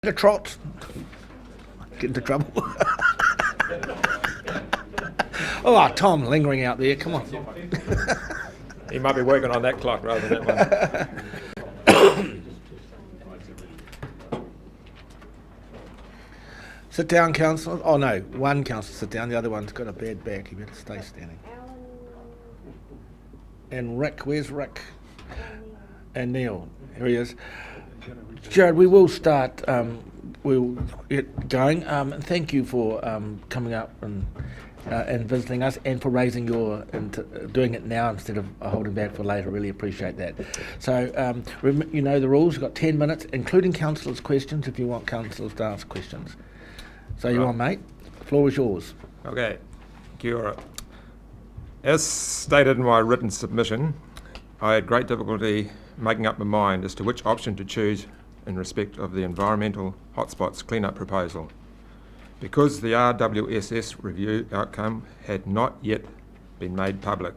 The trot. Get into trouble. Oh, Tom lingering out there. Come on. He might be working on that clock rather than that one. Sit down, councillor. Oh no, one councillor sit down. The other one's got a bad back. You better stay standing. And Rick, where's Rick? And Neil, here he is. Gerard, we will start. We'll get going. And thank you for coming up and visiting us, and for raising doing it now instead of holding back for later. Really appreciate that. So you know the rules. You've got 10 minutes, including councillors' questions, if you want councillors to ask questions. So you on, mate? The floor is yours. Okay, kia ora. As stated in my written submission, I had great difficulty making up my mind as to which option to choose in respect of the environmental hotspots clean-up proposal, because the RWSS review outcome had not yet been made public.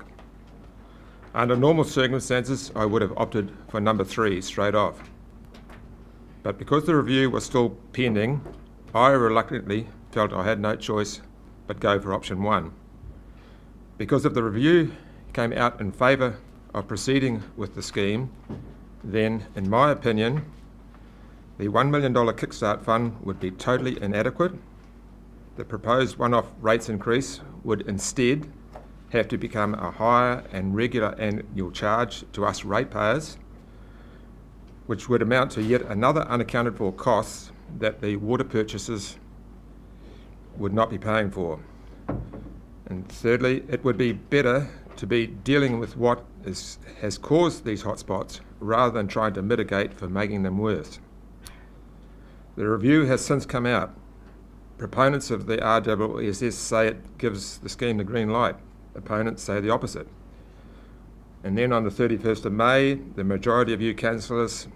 Under normal circumstances, I would have opted for number 3 straight off. But because the review was still pending, I reluctantly felt I had no choice but go for option 1. Because if the review came out in favour of proceeding with the scheme, then, in my opinion, the $1 million Kickstart Fund would be totally inadequate. The proposed one-off rates increase would instead have to become a higher and regular annual charge to us ratepayers, which would amount to yet another unaccounted for cost that the water purchasers would not be paying for. And thirdly, it would be better to be dealing with what has caused these hotspots rather than trying to mitigate for making them worse. The review has since come out. Proponents of the RWSS say it gives the scheme the green light. Opponents say the opposite. And then on the 31st of May, the majority of you councillors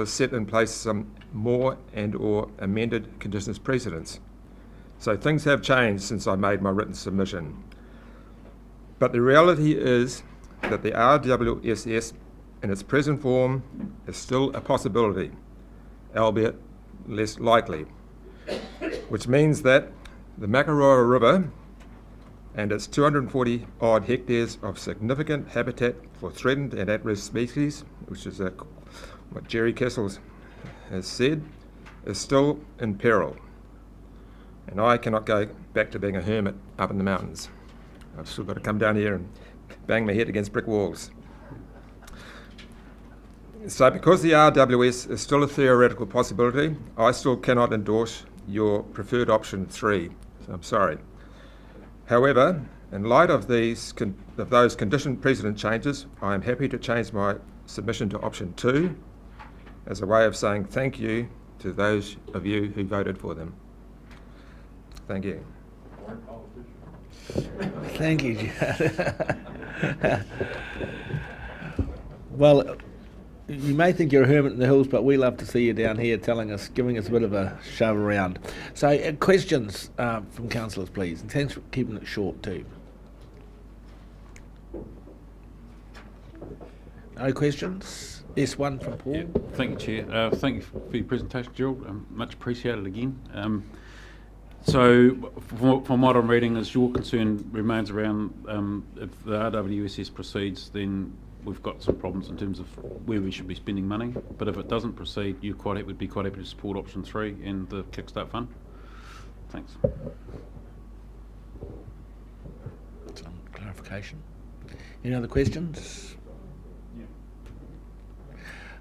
set in place some more and/or amended conditions precedents. So things have changed since I made my written submission. But the reality is that the RWSS in its present form is still a possibility, albeit less likely, which means that the Wairoa River and its 240 odd hectares of significant habitat for threatened and at-risk species, which is what Jerry Kessels has said, is still in peril. And I cannot go back to being a hermit up in the mountains. I've still got to come down here and bang my head against brick walls. So because the RWS is still a theoretical possibility, I still cannot endorse your preferred option 3. So I'm sorry. However, in light of those condition precedent changes, I am happy to change my submission to option 2 as a way of saying thank you to those of you who voted for them. Thank you. Thank you, Gerard. Well, you may think you're a hermit in the hills, but we love to see you down here giving us a bit of a shove around. So questions from councillors, please. And thanks for keeping it short too. No questions? Yes, one from Paul. Yeah, thank you, Chair. Thank you for your presentation, Gerald. Much appreciated again. So, from what I'm reading, is your concern remains around if the RWSS proceeds, then we've got some problems in terms of where we should be spending money. But if it doesn't proceed, you would be quite happy to support option 3 and the Kickstart Fund. Thanks. Some clarification. Any other questions? Yeah.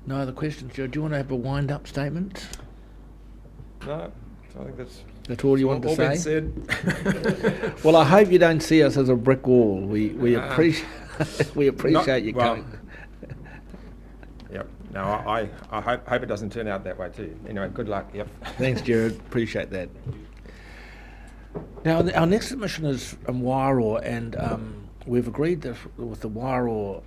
No other questions, Joe. Do you want to have a wind-up statement? No, I think that's all you want to say? All been said. Well, I hope you don't see us as a brick wall. We appreciate you coming. Yep. No, I hope it doesn't turn out that way too. Anyway, good luck. Yep. Thanks, Gerard. Appreciate that. Now, our next submission is Wairoa, and we've agreed with the Wairoa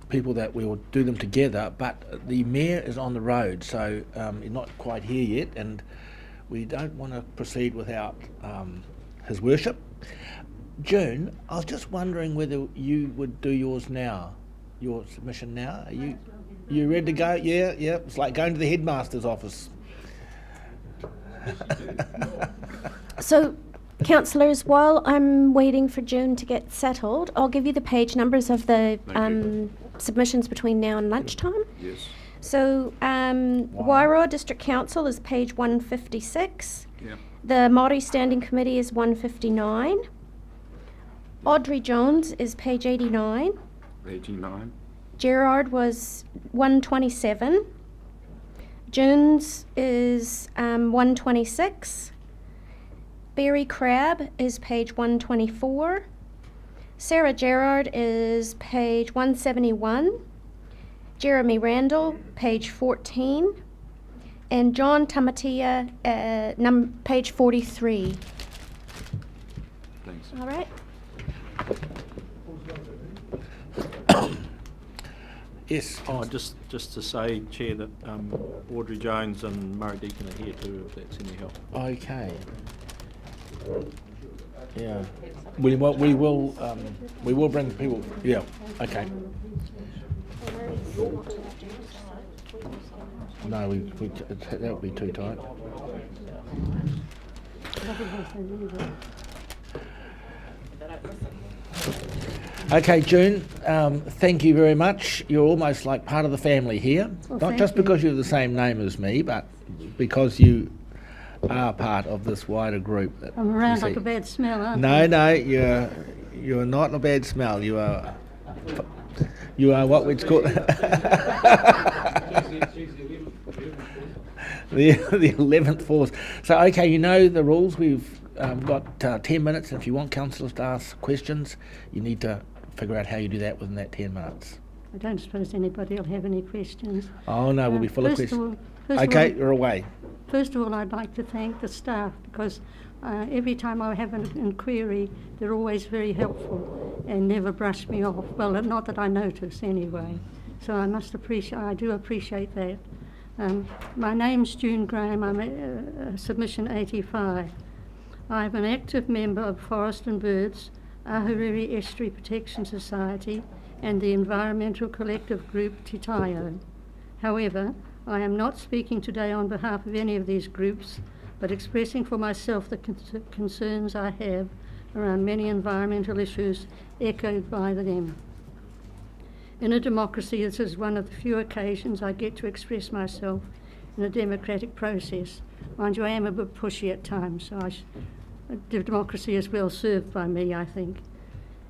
people that we will do them together, but the mayor is on the road, so he's not quite here yet, and we don't want to proceed without his worship. June, I was just wondering whether you would do yours now, your submission now. Are you ready to go? Yeah. It's like going to the headmaster's office. So, councillors, while I'm waiting for June to get settled, I'll give you the page numbers of the submissions between now and lunchtime. Yes. So, Wairoa District Council is page 156. Yeah. The Maori Standing Committee is 159. Audrey Jones is page 89. 89. Gerard was 127. June's is 126. Barrie Crabbe is page 124. Sarah Gerard is page 171. Jeremy Randall, page 14. And John Tamatia, page 43. Thanks. All right. Yes. Oh, just to say, Chair, that Audrey Jones and Murray Deacon are here too, if that's any help. Okay. Yeah. We will bring people. Yeah. Okay. No, that would be too tight. Okay, June, thank you very much. You're almost like part of the family here. Well, Not thank just you. because you're the same name as me, but because you are part of this wider group. that I'm you around see. like a bad smell, aren't I? No, you're not a bad smell. You are what we'd call the 11th force. So, okay, you know the rules. We've got 10 minutes. If you want councillors to ask questions, you need to figure out how you do that within that 10 minutes. I don't suppose anybody will have any questions. Oh, no, we'll be full of First of questions. all- first of Okay, all- you're away. First of all, I'd like to thank the staff because every time I have an inquiry, they're always very helpful and never brush me off. Well, not that I notice anyway. So I do appreciate that. My name's June Graham. I'm submission 85. I'm an active member of Forest and Birds, Ahuriri Estuary Protection Society and the environmental collective group Titaio. However, I am not speaking today on behalf of any of these groups, but expressing for myself the concerns I have around many environmental issues echoed by them. In a democracy, this is one of the few occasions I get to express myself in a democratic process. Mind you, I am a bit pushy at times, so the democracy is well served by me, I think.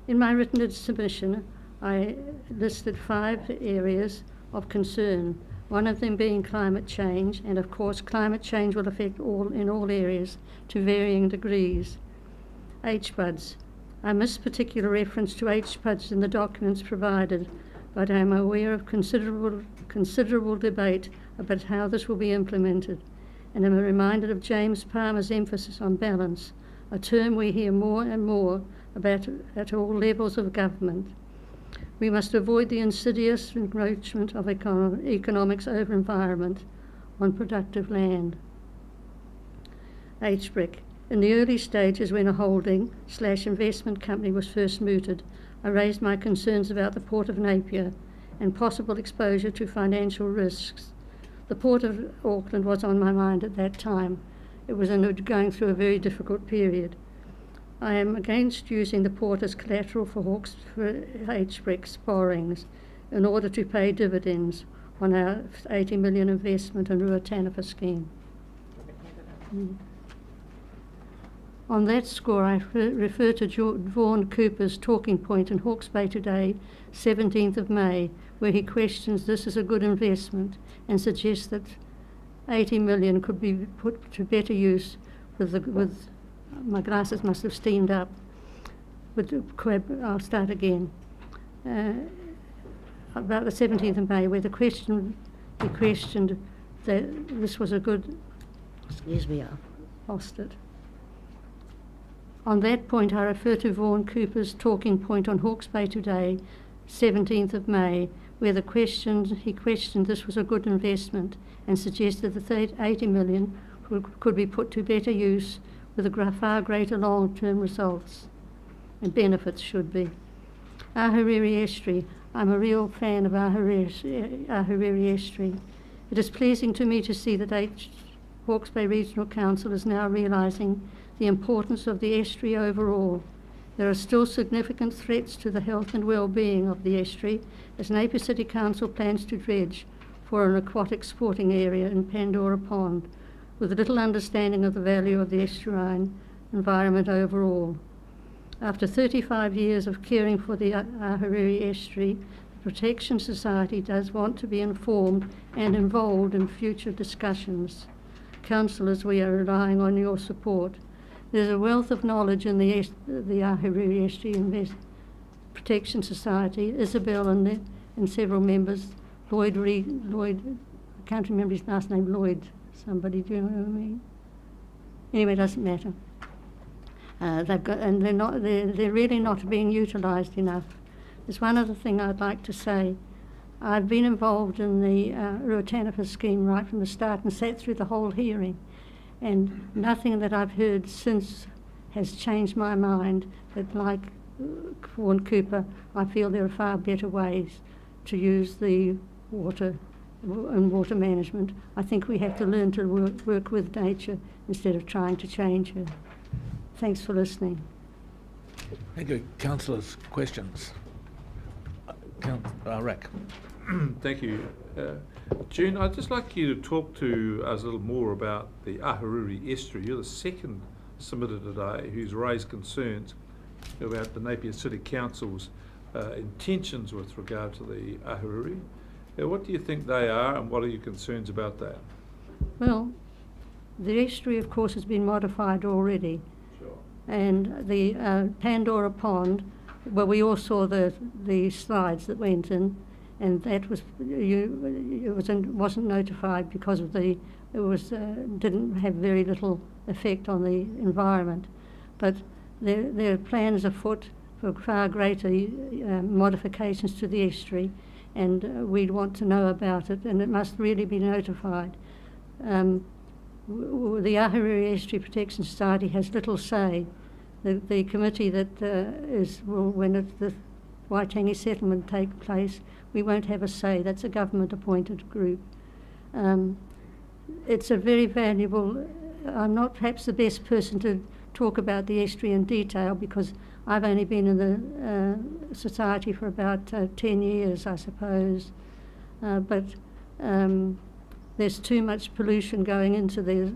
In my written submission, I listed 5 areas of concern, one of them being climate change, and of course climate change will affect in all areas to varying degrees. HBUDs. I missed particular reference to HBUDs in the documents provided, but I am aware of considerable debate about how this will be implemented, and am reminded of James Palmer's emphasis on balance, a term we hear more and more about at all levels of government. We must avoid the insidious encroachment of economics over environment on productive land. HBRC. In the early stages when a holding/investment company was first mooted, I raised my concerns about the Port of Napier and possible exposure to financial risks. The Port of Auckland was on my mind at that time. It was going through a very difficult period. I am against using the port as collateral for HBRC's borrowings in order to pay dividends on our 80 million investment in Ruatanipa scheme. On that score, I refer to Vaughan Cooper's talking point in Hawke's Bay today, 17th of May, where he questions this is a good investment and suggests that 80 million could be put to better use with my glasses must have steamed up. I'll start again. About the 17th of May, where he questioned that this was a good... Excuse me, I've lost it. On that point, I refer to Vaughan Cooper's talking point on Hawke's Bay today, 17th of May, where he questioned this was a good investment and suggested that 80 million could be put to better use with far greater long-term results and benefits should be. Ahuriri Estuary. I'm a real fan of Ahuriri Estuary. It is pleasing to me to see that Hawke's Bay Regional Council is now realising the importance of the estuary overall. There are still significant threats to the health and well-being of the estuary as Napier City Council plans to dredge for an aquatic sporting area in Pandora Pond, with little understanding of the value of the estuarine environment overall. After 35 years of caring for the Ahuriri estuary, the Protection Society does want to be informed and involved in future discussions. Councillors, we are relying on your support. There's a wealth of knowledge in the Ahuriri Estuary Protection Society. Isabel and several members, Lloyd, I can't remember his last name, Lloyd, somebody, do you know what I mean? Anyway, it doesn't matter. They're really not being utilised enough. There's one other thing I'd like to say. I've been involved in the Ruatanipa scheme right from the start and sat through the whole hearing, and nothing that I've heard since has changed my mind. But like Vaughan Cooper, I feel there are far better ways to use the water and water management. I think we have to learn to work with nature instead of trying to change her. Thanks for listening. Thank you. Councillors, questions? Rick. Thank you. June, I'd just like you to talk to us a little more about the Ahuriri estuary. You're the second submitter today who's raised concerns about the Napier City Council's intentions with regard to the Ahuriri. What do you think they are, and what are your concerns about that? Well, the estuary, of course, has been modified already. Sure. And the Pandora Pond, well, we all saw the slides that went in, and that wasn't notified because of didn't have very little effect on the environment. But there are plans afoot for far greater modifications to the estuary, and we'd want to know about it, and it must really be notified. The Ahuriri Estuary Protection Society has little say. The committee that when the Waitangi settlement takes place, we won't have a say. That's a government-appointed group. It's a very valuable. I'm not perhaps the best person to talk about the estuary in detail because I've only been in the society for about 10 years, I suppose. But there's too much pollution going into the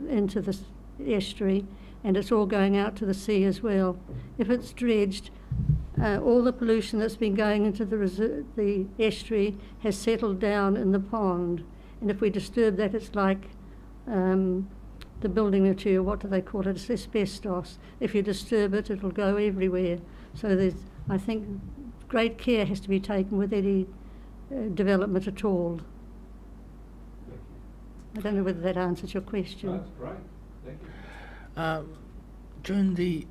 estuary, and it's all going out to the sea as well. If it's dredged, all the pollution that's been going into the estuary has settled down in the pond, and if we disturb that, it's like the building material, what do they call it? It's asbestos. If you disturb it, it'll go everywhere. So I think great care has to be taken with any development at all. I don't know whether that answers your question. That's great. Thank you. During the,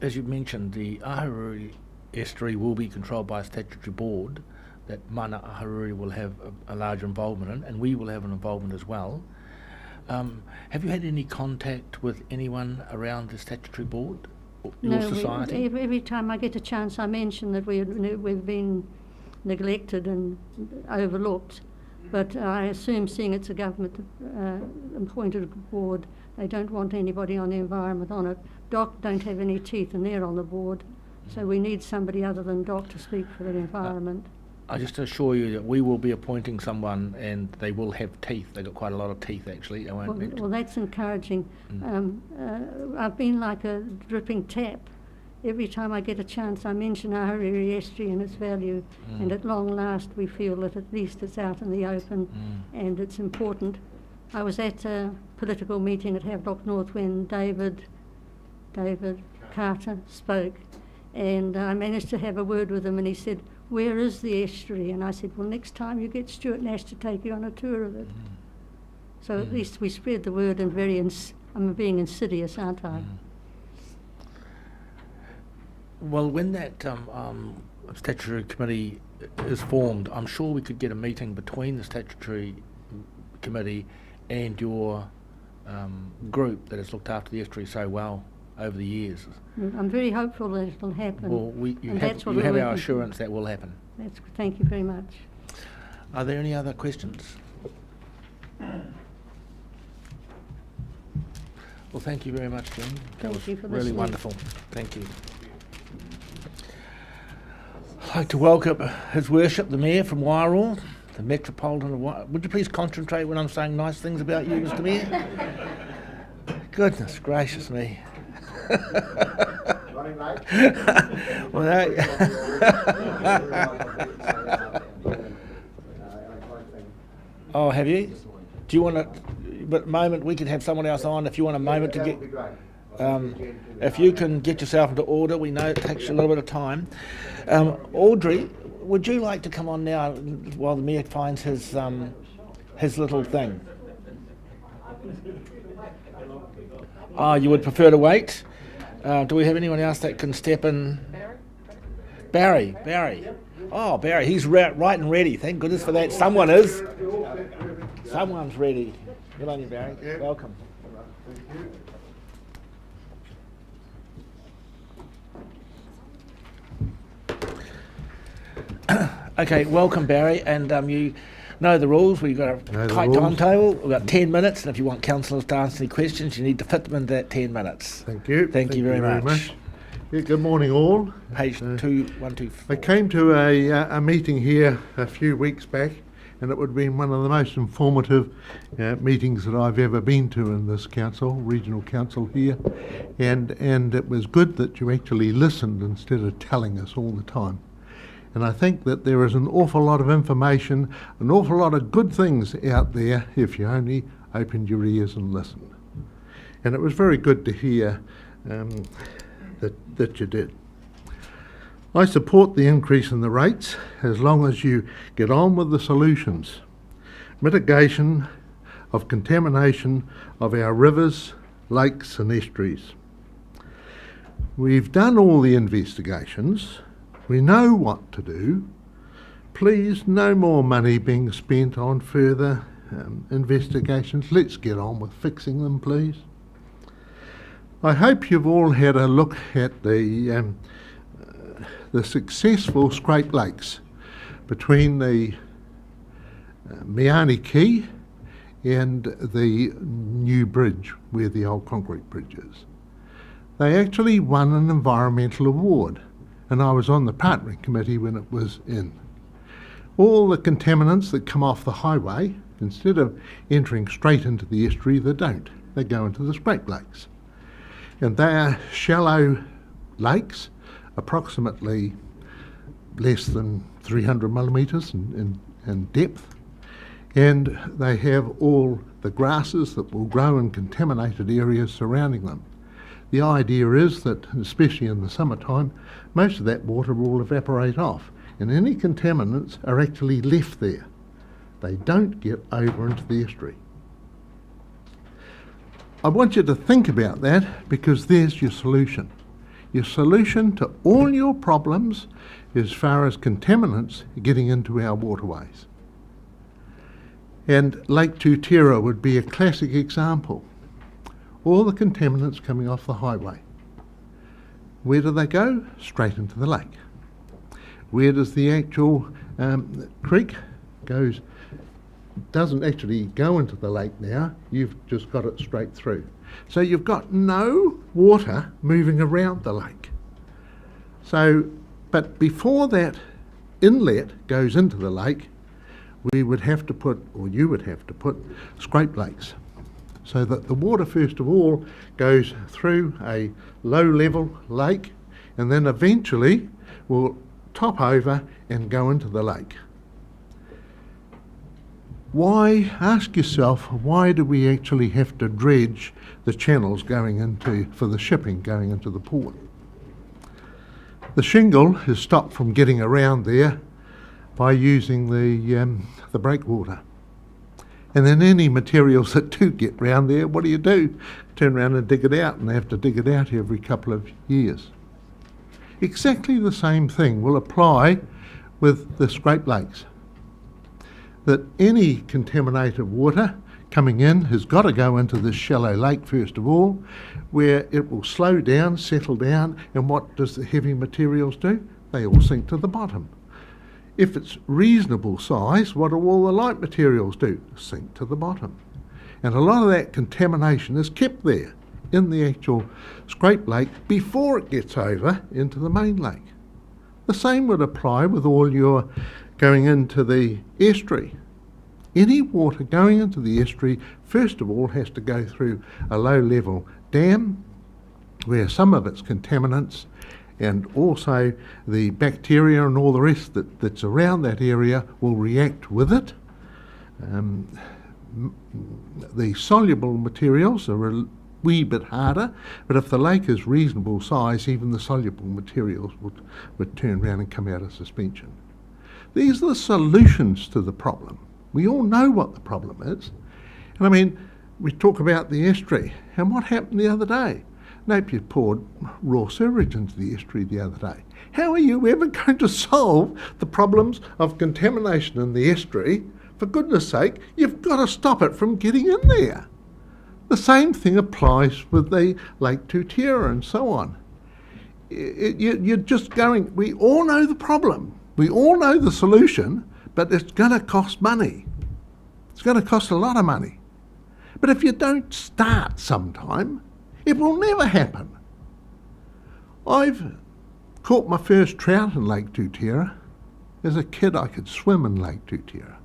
as you mentioned, the Ahuriri estuary will be controlled by a statutory board that Mana Ahuriri will have a large involvement in, and we will have an involvement as well. Have you had any contact with anyone around the statutory board, or your society? Every time I get a chance, I mention that we've been neglected and overlooked. But I assume, seeing it's a government-appointed board, they don't want anybody on the environment on it. DOC don't have any teeth, and they're on the board. So we need somebody other than DOC to speak for the environment. I just assure you that we will be appointing someone, and they will have teeth. They've got quite a lot of teeth, actually. Well, that's encouraging. I've been like a dripping tap. Every time I get a chance, I mention Ahuriri estuary and its value, and at long last we feel that at least it's out in the open and it's important. I was at a political meeting at Havelock North when David Carter spoke, and I managed to have a word with him, and he said, "Where is the estuary?" And I said, "Well, next time you get Stuart Nash to take you on a tour of it." So at least we spread the word, and I'm being insidious, aren't I? Well, when that statutory committee is formed, I'm sure we could get a meeting between the statutory committee and your group that has looked after the estuary so well over the years. I'm very hopeful that it'll happen. Well, you have our assurance that will happen. Thank you very much. Are there any other questions? Well, thank you very much, Jim. That Thank was you for really listening. wonderful. Thank you. I'd like to welcome His Worship the Mayor from Wairoa, the Metropolitan of Wairoa. Would you please concentrate when I'm saying nice things about you, Mr. Mayor? Goodness gracious me. Running late? Well, that- Oh, have you? Do you want to, but a moment, we could have someone else on if you want a moment to That get, would be great. if you can get yourself into order, we know it takes you a little bit of time. Audrey, would you like to come on now while the Mayor finds his little thing? Oh, you would prefer to wait? Do we have anyone else that can step in? Barrie. Oh, Barrie, he's right and ready. Thank goodness for that. Someone is. Someone's ready. Good on you, Barrie. Welcome. Okay, welcome, Barrie. And you know the rules. We've got a tight timetable. We've got 10 minutes. And if you want councillors to answer any questions, you need to fit them into that 10 minutes. Thank you. Thank you very much. Yeah, good morning, all. Page 2124. I came to a meeting here a few weeks back, and it would have been one of the most informative meetings that I've ever been to in this council, regional council here, and it was good that you actually listened instead of telling us all the time. And I think that there is an awful lot of information, an awful lot of good things out there if you only opened your ears and listened. And it was very good to hear that you did. I support the increase in the rates as long as you get on with the solutions. Mitigation of contamination of our rivers, lakes and estuaries. We've done all the investigations. We know what to do. Please, no more money being spent on further investigations. Let's get on with fixing them, please. I hope you've all had a look at the successful scrape lakes between the Miani Quay and the new bridge where the old concrete bridge is. They actually won an environmental award, and I was on the partnering committee when it was in. All the contaminants that come off the highway, instead of entering straight into the estuary, they don't. They go into the scrape lakes. And they are shallow lakes, approximately less than 300 millimetres in depth, and they have all the grasses that will grow in contaminated areas surrounding them. The idea is that, especially in the summertime, most of that water will evaporate off, and any contaminants are actually left there. They don't get over into the estuary. I want you to think about that, because there's your solution. Your solution to all your problems as far as contaminants getting into our waterways. And Lake Tutera would be a classic example. All the contaminants coming off the highway. Where do they go? Straight into the lake. Where does the actual creek goes? Doesn't actually go into the lake now, you've just got it straight through. So you've got no water moving around the lake. So, but before that inlet goes into the lake, we would have to put, or you would have to put, scrape lakes, so that the water first of all goes through a low level lake and then eventually will top over and go into the lake. Why, ask yourself, why do we actually have to dredge the channels going into, for the shipping going into the port? The shingle is stopped from getting around there by using the breakwater. And then any materials that do get round there, what do? Turn around and dig it out, and they have to dig it out every couple of years. Exactly the same thing will apply with the scrape lakes. That any contaminated water coming in has got to go into this shallow lake first of all, where it will slow down, settle down, and what does the heavy materials do? They all sink to the bottom. If it's reasonable size, what do all the light materials do? Sink to the bottom. And a lot of that contamination is kept there in the actual scrape lake before it gets over into the main lake. The same would apply with all your going into the estuary. Any water going into the estuary, first of all, has to go through a low-level dam where some of its contaminants and also the bacteria and all the rest that's around that area will react with it. The soluble materials are a wee bit harder, but if the lake is reasonable size, even the soluble materials would turn around and come out of suspension. These are the solutions to the problem. We all know what the problem is. And I mean, we talk about the estuary, and what happened the other day? Napier poured raw sewage into the estuary the other day. How are you ever going to solve the problems of contamination in the estuary? For goodness sake, you've got to stop it from getting in there. The same thing applies with the Lake Tutera and so on. You're just going, we all know the problem. We all know the solution, but it's going to cost money. It's going to cost a lot of money. But if you don't start sometime, it will never happen. I've caught my first trout in Lake Tutera. As a kid, I could swim in Lake Tutera.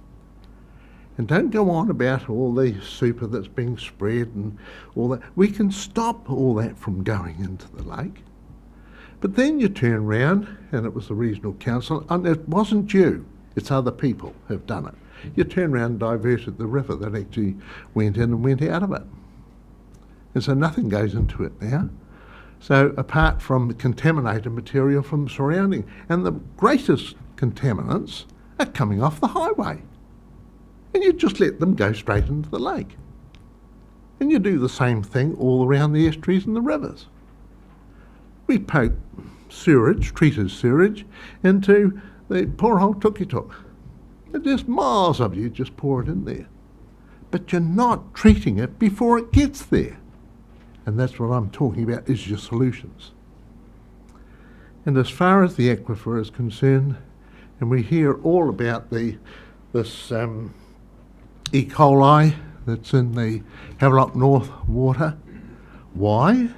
And don't go on about all the super that's being spread and all that. We can stop all that from going into the lake. But then you turn round, and it was the regional council, and it wasn't you, it's other people who've done it. You turn round and diverted the river that actually went in and went out of it. And so nothing goes into it now. So apart from the contaminated material from the surrounding, and the greatest contaminants are coming off the highway. And you just let them go straight into the lake. And you do the same thing all around the estuaries and the rivers. We poke sewage, treated sewage, into the poor old Tukituk. There's miles of you just pour it in there. But you're not treating it before it gets there. And that's what I'm talking about, is your solutions. And as far as the aquifer is concerned, and we hear all about this E. coli that's in the Havelock North water. Why?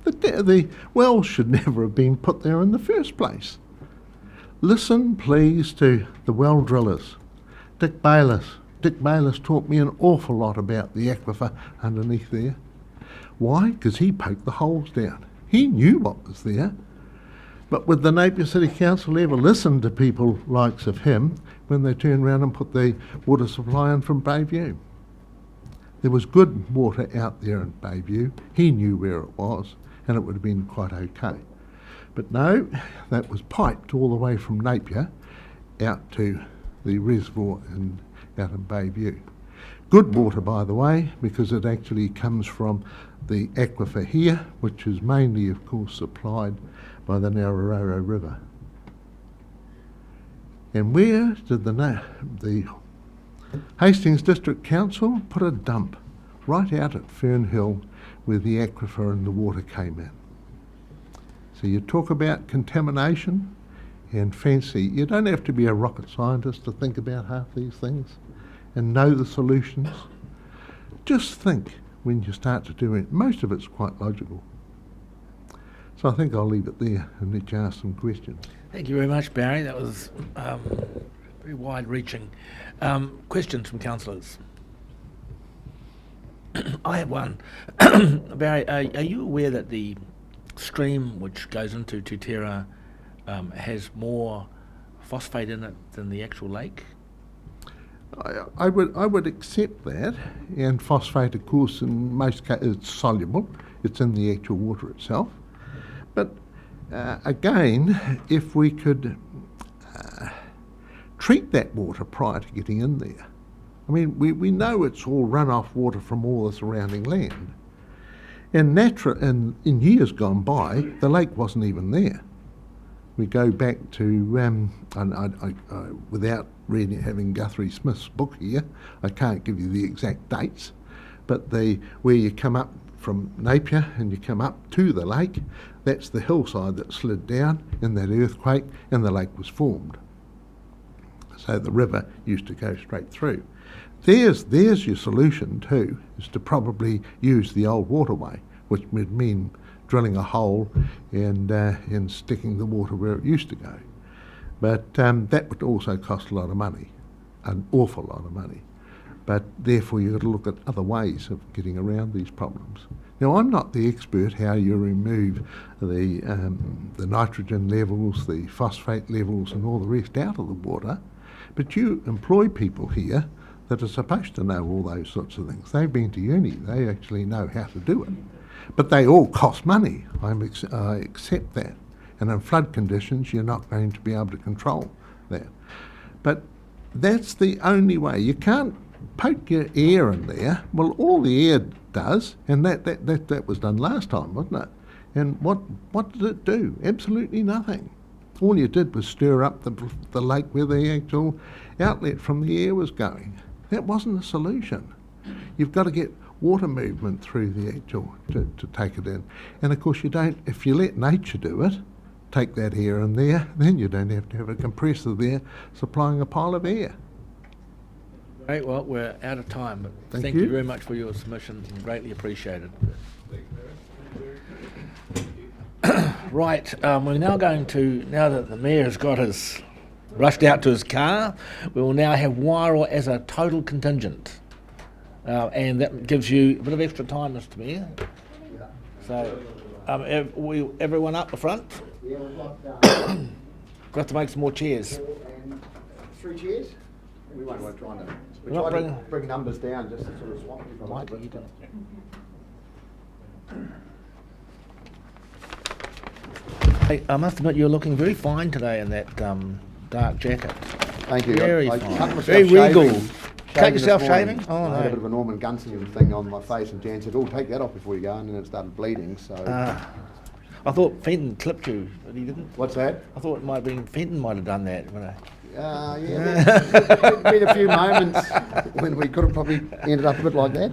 The wells should never have been put there in the first place. Listen, please, to the well drillers. Dick Bayliss. Dick Bayliss taught me an awful lot about the aquifer underneath there. Why? Because he poked the holes down. He knew what was there. But would the Napier City Council ever listen to people likes of him when they turned around and put the water supply in from Bayview? There was good water out there in Bayview. He knew where it was, and it would have been quite okay. But no, that was piped all the way from Napier out to the reservoir out in Bayview. Good water, by the way, because it actually comes from the aquifer here, which is mainly, of course, supplied by the Narororo River. And where did the Hastings District Council put a dump? Right out at Fernhill, where the aquifer and the water came in. So you talk about contamination and fancy. You don't have to be a rocket scientist to think about half these things and know the solutions. Just think when you start to do it. Most of it's quite logical. So I think I'll leave it there and let you ask some questions. Thank you very much, Barry. That was very wide-reaching. Questions from councillors? I have one. Barry, are you aware that the stream which goes into Tutera has more phosphate in it than the actual lake? I would accept that, and phosphate, of course, in most cases, it's soluble. It's in the actual water itself. But again, if we could treat that water prior to getting in there. I mean, we know it's all runoff water from all the surrounding land. And in years gone by, the lake wasn't even there. We go back to, without having Guthrie Smith's book here, I can't give you the exact dates, but where you come up from Napier and you come up to the lake, that's the hillside that slid down in that earthquake and the lake was formed. So the river used to go straight through. There's your solution too, is to probably use the old waterway which would mean drilling a hole and sticking the water where it used to go. But that would also cost a lot of money, an awful lot of money. But therefore you've got to look at other ways of getting around these problems. Now, I'm not the expert how you remove the nitrogen levels, the phosphate levels and all the rest out of the water, but you employ people here that are supposed to know all those sorts of things. They've been to uni, they actually know how to do it. But they all cost money, I accept that. And in flood conditions, you're not going to be able to control that. But that's the only way. You can't poke your air in there. Well, all the air does, and that was done last time, wasn't it? And what did it do? Absolutely nothing. All you did was stir up the lake where the actual outlet from the air was going. That wasn't a solution. You've got to get water movement through the actual to take it in. And of course you don't, if you let nature do it, take that air in there, then you don't have to have a compressor there supplying a pile of air. Great, well, we're out of time, but Thank thank you. you very much for your submission, greatly appreciated. Right, we're now going to, now that the Mayor has got his, rushed out to his car, we will now have Wairoa as a total contingent. And that gives you a bit of extra time, Mr. Mayor. So, everyone up the front? Yeah, we've got We've got to make some more chairs. 3 chairs. We won't work trying to. We We're not try to bring numbers down just to sort of swap people. Mike, you do it. Hey, I must admit, you're looking very fine today in that dark jacket. Thank you. Very I fine. cut myself Very regal. shaving Cut this yourself morning. shaving? Oh, I had a no. bit of a Norman Gunslinger thing on my face, and Jan said, "Oh, take that off before you go," and then it started bleeding. So. I thought Fenton clipped you, but he didn't. What's that? I thought it might have been Fenton might have done that. Yeah, there's been a few moments when we could have probably ended up a bit like that.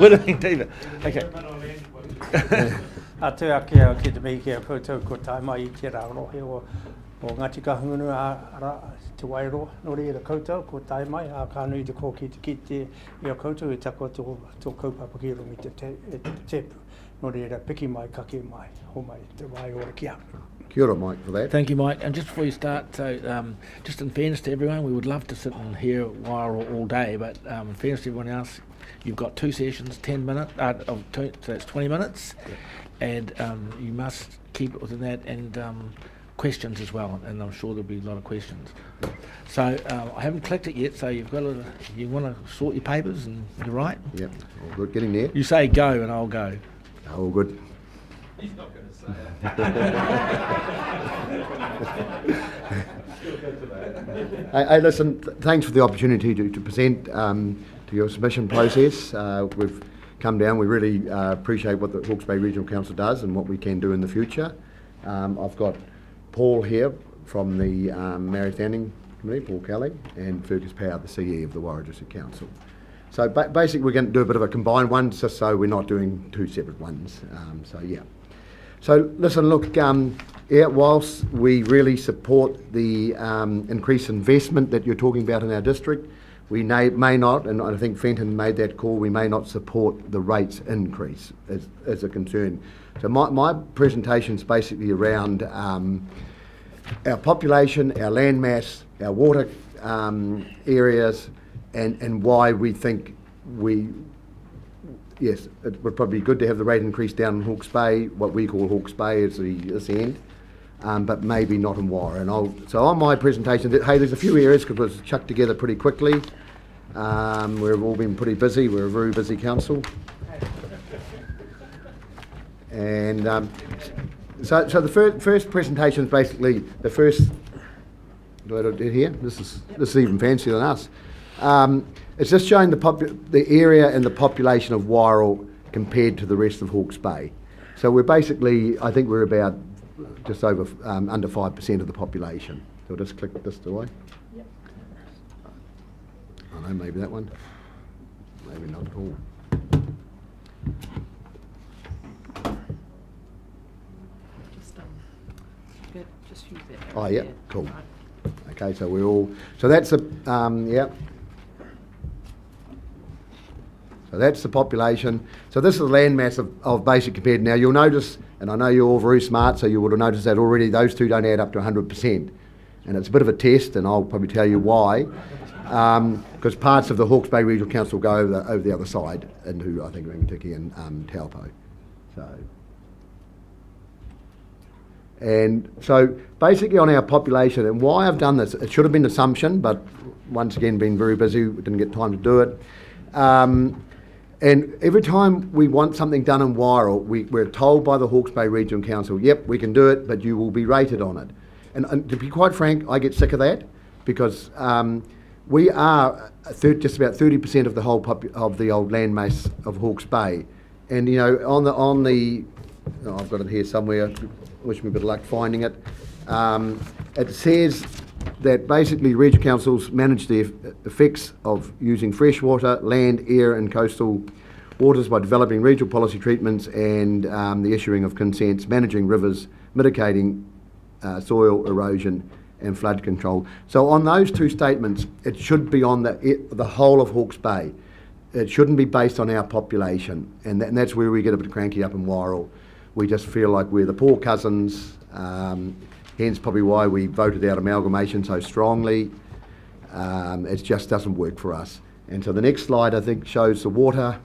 Would have been deeper. Okay. Atua kia ki te mei kia koutou ko tai mai I te raurohe o Ngāti Kahungunu a te Wairoa. No reira koutou ko tai mai a ka nui te kō ki te kite I o koutou I tako tō kaupapa ki rongi te tepu. No reira piki mai kake mai ho mai te Wairoa kia. Kia ora, Mike, for that. Thank you, Mike. And just before you start, so just in fairness to everyone, we would love to sit and hear Wairoa all day, but in fairness to everyone else, you've got 2 sessions, 10 minutes, so that's 20 minutes, and you must keep it within that, and questions as well, and I'm sure there'll be a lot of questions. So I haven't clicked it yet, so you've got to, you want to sort your papers, and you're right. Yep, all good. Getting there. You say go, and I'll go. All good. He's not going to say Hey, listen, thanks for the opportunity to present to your submission process. We've come down, we really appreciate what the Hawke's Bay Regional Council does and what we can do in the future. I've got Paul here from the Maori Standing Committee, Paul Kelly, and Fergus Power, the CE of the Wairau District Council. So basically we're going to do a bit of a combined one, just so we're not doing 2 separate ones. So yeah. So listen, look, whilst we really support the increased investment that you're talking about in our district, we may not, and I think Fenton made that call, we may not support the rates increase as a concern. So my presentation is basically around our population, our land mass, our water areas, and why we think yes, it would probably be good to have the rate increase down in Hawke's Bay. What we call Hawke's Bay is this end, but maybe not in Wairoa. So on my presentation, hey, there's a few areas because it was chucked together pretty quickly. We've all been pretty busy. We're a very busy council. And so the first presentation is basically the first. Do I do it here? This is even fancier than us. It's just showing the area and the population of Wairoa compared to the rest of Hawke's Bay. So we're basically, I think we're about just over under 5% of the population. So I'll just click this, do I? Yep. I know, maybe that one. Maybe not at all. Just use that. Oh, yeah, cool. Okay, so we're all, so that's a, yeah. So that's the population. So this is the land mass of basic compared. Now you'll notice, and I know you're all very smart, so you would have noticed that already, those two don't add up to 100%. And it's a bit of a test, and I'll probably tell you why. Because parts of the Hawke's Bay Regional Council go over the other side into, I think, Rangitiki and Taupo. And so basically on our population, and why I've done this, it should have been an assumption, but once again been very busy, we didn't get time to do it. And every time we want something done in Wairoa, we're told by the Hawke's Bay Regional Council, yep, we can do it, but you will be rated on it. And to be quite frank, I get sick of that, because we are just about 30% of the whole of the old landmass of Hawke's Bay. And you know, on the oh, I've got it here somewhere, wish me a bit of luck finding it. It says that basically regional councils manage the effects of using freshwater, land, air and coastal waters by developing regional policy treatments and the issuing of consents, managing rivers, mitigating soil erosion and flood control. So on those two statements, it should be on the whole of Hawke's Bay. It shouldn't be based on our population, and that's where we get a bit cranky up in Wairoa. We just feel like we're the poor cousins, hence probably why we voted out amalgamation so strongly. It just doesn't work for us. And so the next slide, I think, shows the water.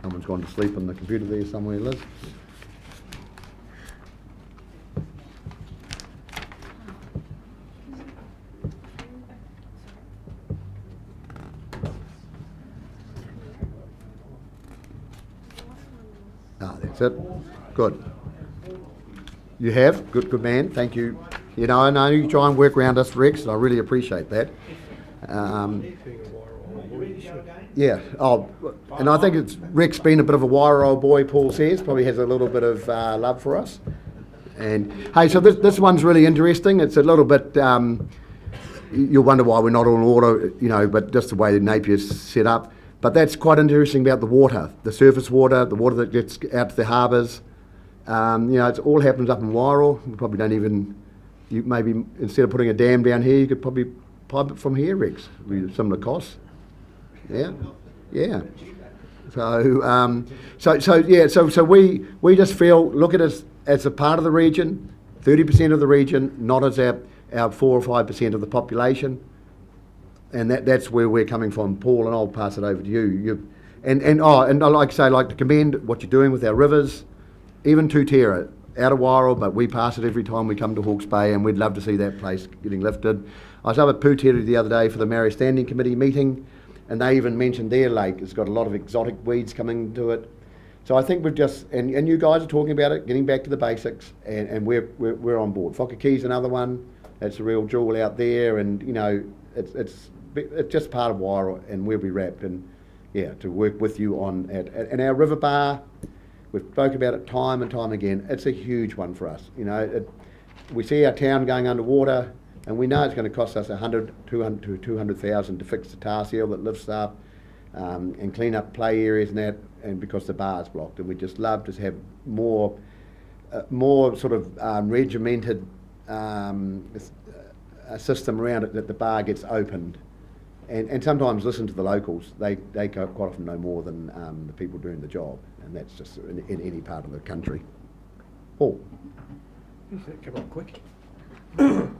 Someone's gone to sleep on the computer there somewhere, Liz. That's it. Good. You have? Good man. Thank you. You know, I know you try and work around us, Rex, and I really appreciate that. Yeah. Oh, and I think it's Rex being a bit of a Wairoa boy, Paul says, probably has a little bit of love for us. And hey, so this one's really interesting. It's a little bit, you'll wonder why we're not on order, you know, but just the way the Napier's set up. But that's quite interesting about the water, the surface water, the water that gets out to the harbours. You know, it all happens up in Wairoa. We probably don't even, you maybe instead of putting a dam down here, you could probably pipe it from here, Rex. Similar costs. Yeah, yeah. So, so we just feel, look at us as a part of the region, 30% of the region, not as our 4 or 5% of the population. And that's where we're coming from, Paul, and I'll pass it over to you. And I like to say, like to commend what you're doing with our rivers, even Tutera, out of Wairoa, but we pass it every time we come to Hawke's Bay, and we'd love to see that place getting lifted. I was up at Putera the other day for the Maori Standing Committee meeting, and they even mentioned their lake has got a lot of exotic weeds coming to it. So I think we've just, and you guys are talking about it, getting back to the basics, and we're on board. Whakaki's another one, that's a real jewel out there, and you know, it's just part of Wairoa, and we'll be wrapped, and yeah, to work with you on and our river bar. We've spoken about it time and time again. It's a huge one for us. You know, we see our town going underwater, and we know it's going to cost us 100, 200 to 200,000 to fix the tar seal that lifts up, and clean up play areas and that, and because the bar's blocked. And we just love to have more sort of regimented a system around it, that the bar gets opened. And sometimes listen to the locals. They quite often know more than the people doing the job, and that's just in any part of the country. Paul. Come on, quick. Well,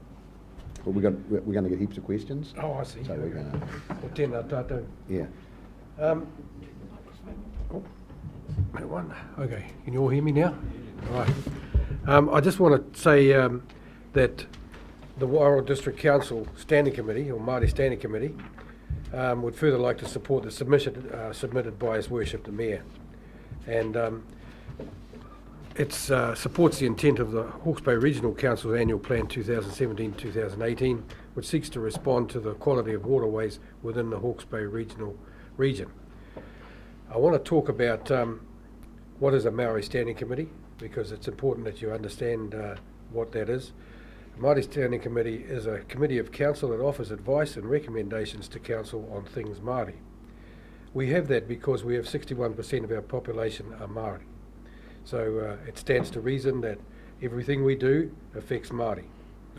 we're going to get heaps of questions. Oh, I see. So we're going to. Well, 10, I don't. Yeah. Oh, that one. Okay, can you all hear me now? All right. I just want to say that the Wairoa District Council Standing Committee, or Māori Standing Committee, would further like to support the submission submitted by His Worship the Mayor. And it supports the intent of the Hawke's Bay Regional Council's Annual Plan 2017-2018, which seeks to respond to the quality of waterways within the Hawke's Bay region. I want to talk about what is a Maori Standing Committee, because it's important that you understand what that is. The Māori Standing Committee is a committee of council that offers advice and recommendations to council on things Māori. We have that because we have 61% of our population are Māori. So it stands to reason that everything we do affects Māori,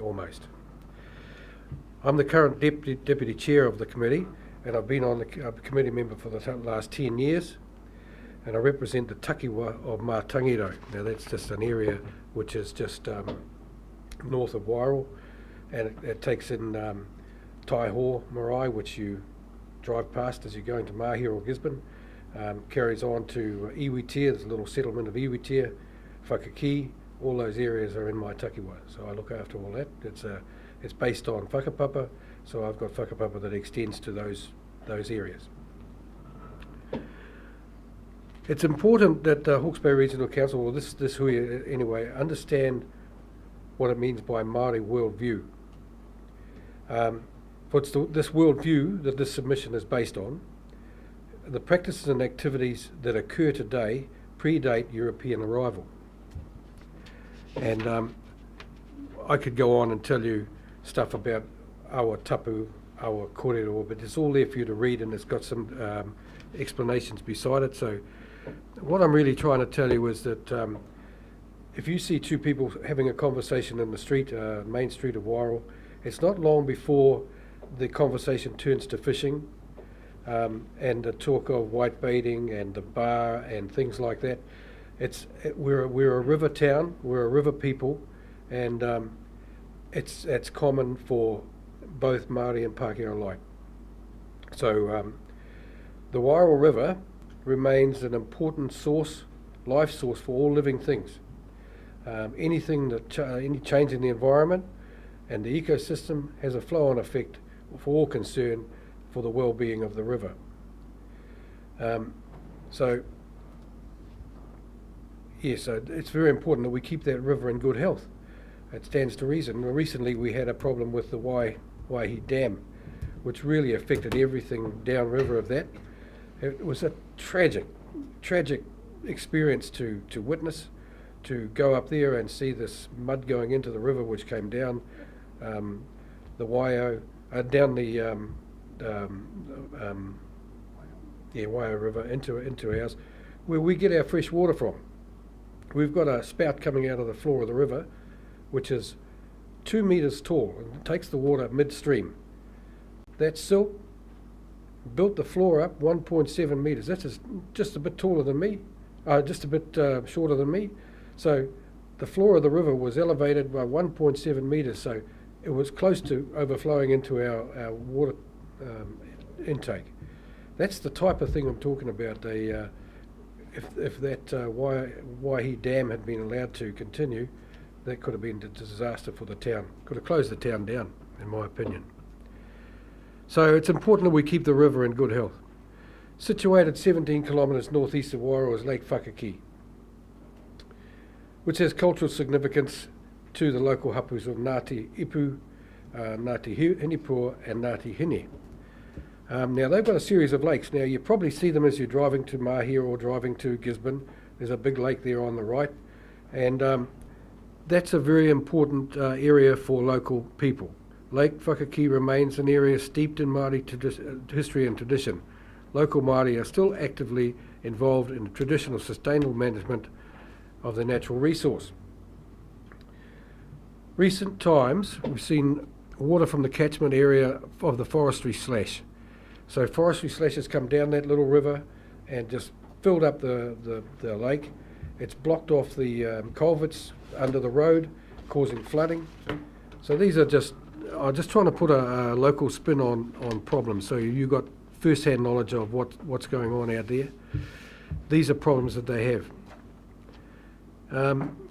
almost. I'm the current deputy chair of the committee, and I've been on the committee member for the last 10 years, and I represent the takiwa of Mātangiro. Now that's just an area which is just north of Wairoa, and it takes in Taiho Marae, which you drive past as you're going to Mahia or Gisborne, carries on to Iwitia, there's a little settlement of Iwitia, Whakaki, all those areas are in my takiwa, so I look after all that. It's based on whakapapa, so I've got whakapapa that extends to those areas. It's important that Hawke's Bay Regional Council, or this hui anyway, understand what it means by Māori worldview. What's this worldview that this submission is based on? The practices and activities that occur today predate European arrival. And I could go on and tell you stuff about our tapu, our kōrero, but it's all there for you to read, and it's got some explanations beside it. So what I'm really trying to tell you is that if you see two people having a conversation in the street, main street of Wairoa, it's not long before the conversation turns to fishing and the talk of white baiting and the bar and things like that. We're a river town, we're a river people, and it's common for both Māori and Pākehā alike. So the Wairoa River remains an important source, life source for all living things. Anything that any change in the environment and the ecosystem has a flow-on effect for all concerned for the well-being of the river. So it's very important that we keep that river in good health. It stands to reason. Recently we had a problem with the Waihi Dam, which really affected everything downriver of that. It was a tragic experience to witness, to go up there and see this mud going into the river, which came down the Waio, down the Waio River into ours, where we get our fresh water from. We've got a spout coming out of the floor of the river, which is 2 metres tall, and it takes the water midstream. That silt built the floor up 1.7 metres. That's just a bit taller than me, just a bit shorter than me. So the floor of the river was elevated by 1.7 metres, so it was close to overflowing into our water intake. That's the type of thing I'm talking about. If that Waihi Dam had been allowed to continue, that could have been a disaster for the town. Could have closed the town down, in my opinion. So it's important that we keep the river in good health. Situated 17 kilometres northeast of Wairoa is Lake Whakaki, which has cultural significance to the local hapus of Ngāti Ipu, Ngāti Hinipua and Ngāti Hine. Now they've got a series of lakes. Now you probably see them as you're driving to Mahia or driving to Gisborne. There's a big lake there on the right, and that's a very important area for local people. Lake Whakaki remains an area steeped in Māori history and tradition. Local Māori are still actively involved in the traditional sustainable management of the natural resource. Recent times, we've seen water from the catchment area of the forestry slash. So forestry slash has come down that little river and just filled up the lake. It's blocked off the culverts under the road, causing flooding. So these are I'm just trying to put a local spin on problems, so you got first-hand knowledge of what's going on out there. These are problems that they have.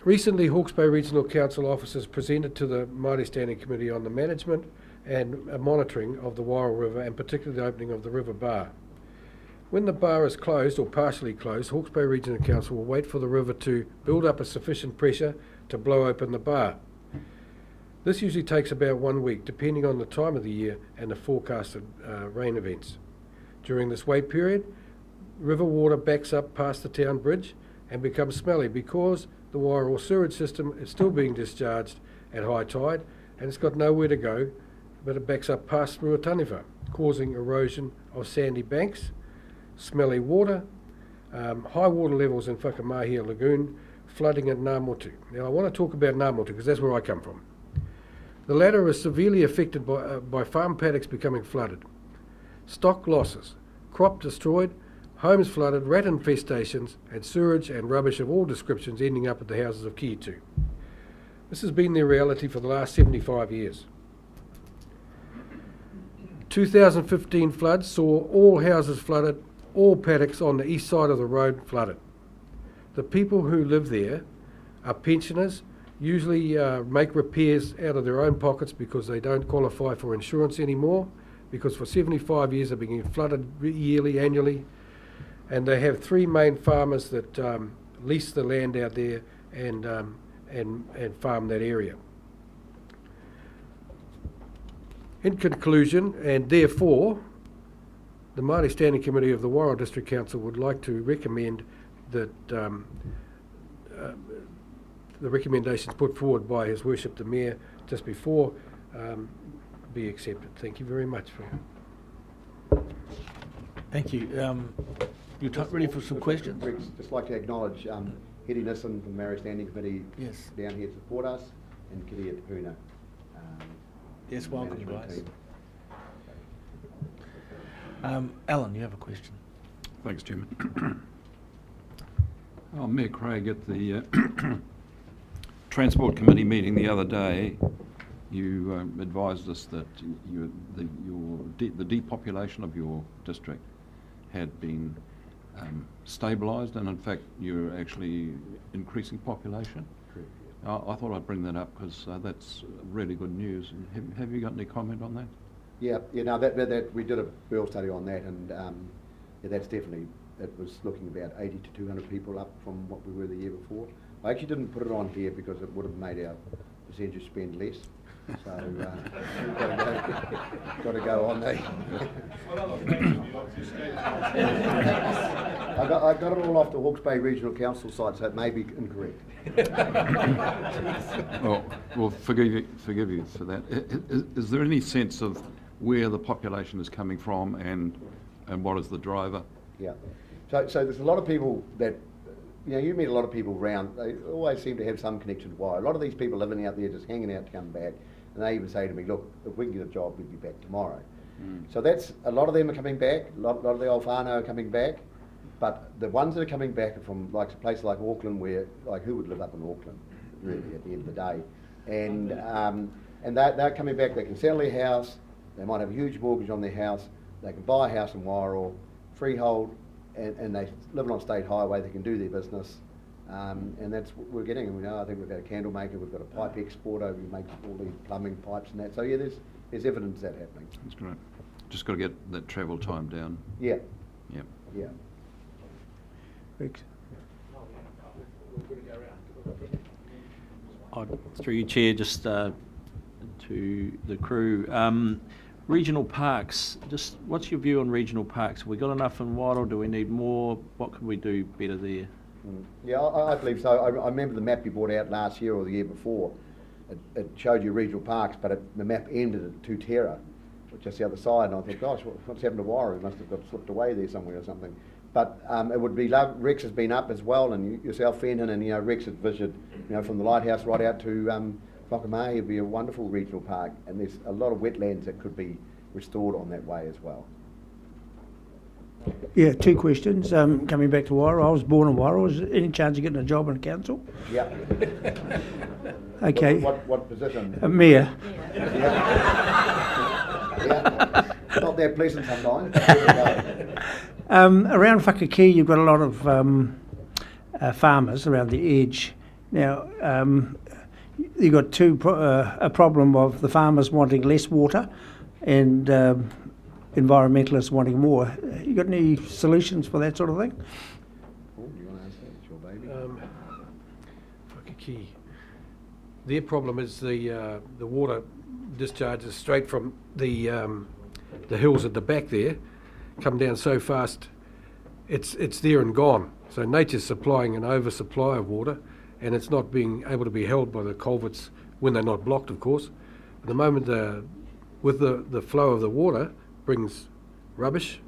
Recently, Hawke's Bay Regional Council officers presented to the Māori Standing Committee on the management and monitoring of the Wairoa River, and particularly the opening of the river bar. When the bar is closed or partially closed, Hawke's Bay Regional Council will wait for the river to build up a sufficient pressure to blow open the bar. This usually takes about 1 week, depending on the time of the year and the forecasted rain events. During this wait period, river water backs up past the town bridge and becomes smelly because the Wairoa sewage system is still being discharged at high tide, and it's got nowhere to go, but it backs up past Ruataniwha, causing erosion of sandy banks, smelly water, high water levels in Whakamahia Lagoon, flooding at Ngāmotu. Now I want to talk about Ngāmotu because that's where I come from. The latter is severely affected by farm paddocks becoming flooded. stock losses, crop destroyed, homes flooded, rat infestations, and sewage and rubbish of all descriptions ending up at the houses of Kiitu. This has been their reality for the last 75 years. 2015 floods saw all houses flooded, all paddocks on the east side of the road flooded. The people who live there are pensioners, usually make repairs out of their own pockets because they don't qualify for insurance anymore, because for 75 years they've been flooded yearly, annually, and they have three main farmers that lease the land out there and farm that area. In conclusion, and therefore, the Māori Standing Committee of the Wairoa District Council would like to recommend that the recommendations put forward by His Worship the Mayor just before be accepted. Thank you very much. Thank you. You ready for some questions? Rex, just like to acknowledge Hetty Nissen from the Māori Standing Committee Yes. down here to support us, and Kitty at Puna. Yes, welcome, management guys. team. Alan, you have a question. Thanks, Chairman. Mayor Craig, at the Transport Committee meeting the other day, you advised us that the depopulation of your district had been stabilised, and in fact you're actually increasing population. Correct. I thought I'd bring that up because that's really good news. And have you got any comment on that? Yeah, no, that we did a Bill study on that, and yeah, that's definitely, it was looking about 80 to 200 people up from what we were the year before. I actually didn't put it on here because it would have made our percentage spend less. So got to go on there. I got it all off the Hawke's Bay Regional Council site, so it may be incorrect. Well, forgive you for that. Is there any sense of where the population is coming from and what is the driver? Yeah. So there's a lot of people that, you meet a lot of people around, they always seem to have some connection to Wairoa. A lot of these people living out there just hanging out to come back, and they even say to me, look, if we can get a job, we'll be back tomorrow. So that's, a lot of them are coming back, a lot of the old whānau are coming back, but the ones that are coming back are from like a place like Auckland, where, like, who would live up in Auckland, really, at the end of the day? And they're coming back, they can sell their house, they might have a huge mortgage on their house, they can buy a house in Wairoa, freehold, and they living on State Highway, they can do their business, and that's what we're getting. And I think we've got a candle maker, we've got a pipe exporter who makes all the plumbing pipes and that. So yeah, there's evidence of that happening. That's great. Just got to get that travel time down. Yeah. Yep. Yeah. Rex. Through you, Chair, just to the crew. Regional parks, just what's your view on regional parks? Have we got enough in Wairoa? Do we need more? What can we do better there? Yeah, I believe so. I remember the map you brought out last year or the year before. It showed you regional parks, but the map ended at Tutera, just the other side, and I thought, gosh, what's happened to Wairoa? It must have got slipped away there somewhere or something. But it would be lovely. Rex has been up as well, and yourself, Fenton, and Rex has visited, from the lighthouse right out to Whakamahi. It'd be a wonderful regional park, and there's a lot of wetlands that could be restored on that way as well. Yeah, two questions. Coming back to Wairoa, I was born in Wairoa. Is there any chance of getting a job in council? Yeah. Okay. What position? Mayor. Yeah. Not that pleasant sometimes. Around Whakakī, you've got a lot of farmers around the edge. Now, you've got a problem of the farmers wanting less water and environmentalists wanting more. You got any solutions for that sort of thing? Oh, you want to answer that? It's your baby. Whakakī. Their problem is the water discharges straight from the hills at the back there, come down so fast, it's there and gone. So nature's supplying an oversupply of water, and it's not being able to be held by the culverts when they're not blocked, of course. At the moment, with the flow of the water, brings rubbish,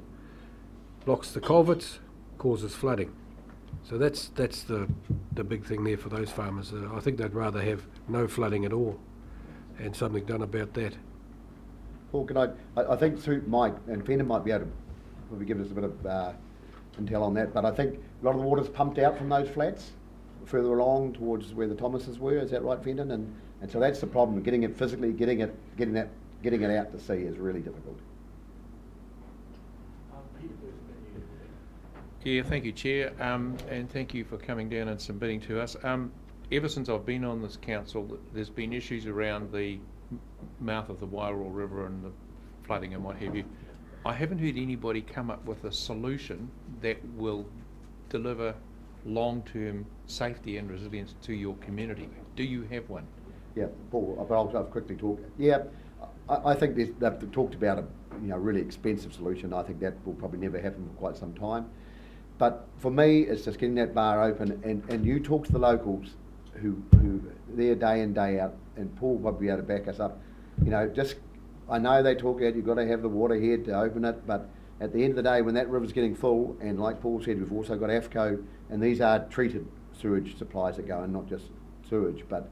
blocks the culverts, causes flooding. So that's the big thing there for those farmers. I think they'd rather have no flooding at all, and something done about that. Paul, can I think through Mike, and Fenton might be able to probably give us a bit of intel on that, but I think a lot of the water's pumped out from those flats further along towards where the Thomases were. Is that right, Fenton? And so that's the problem. Getting it physically, getting it out to sea is really difficult. Yeah, thank you, Chair, and thank you for coming down and submitting to us. Ever since I've been on this council, there's been issues around the mouth of the Wairoa River and the flooding and what have you. I haven't heard anybody come up with a solution that will deliver long-term safety and resilience to your community. Do you have one? Yeah, Paul, but I'll quickly talk. Yeah, I think they've talked about a really expensive solution. I think that will probably never happen for quite some time. But for me, it's just getting that bar open, and you talk to the locals who there day in, day out, and Paul will probably be able to back us up. I know they talk out, you've got to have the water here to open it, but at the end of the day, when that river's getting full, and like Paul said, we've also got AFCO, and these are treated sewage supplies that go in, not just sewage, but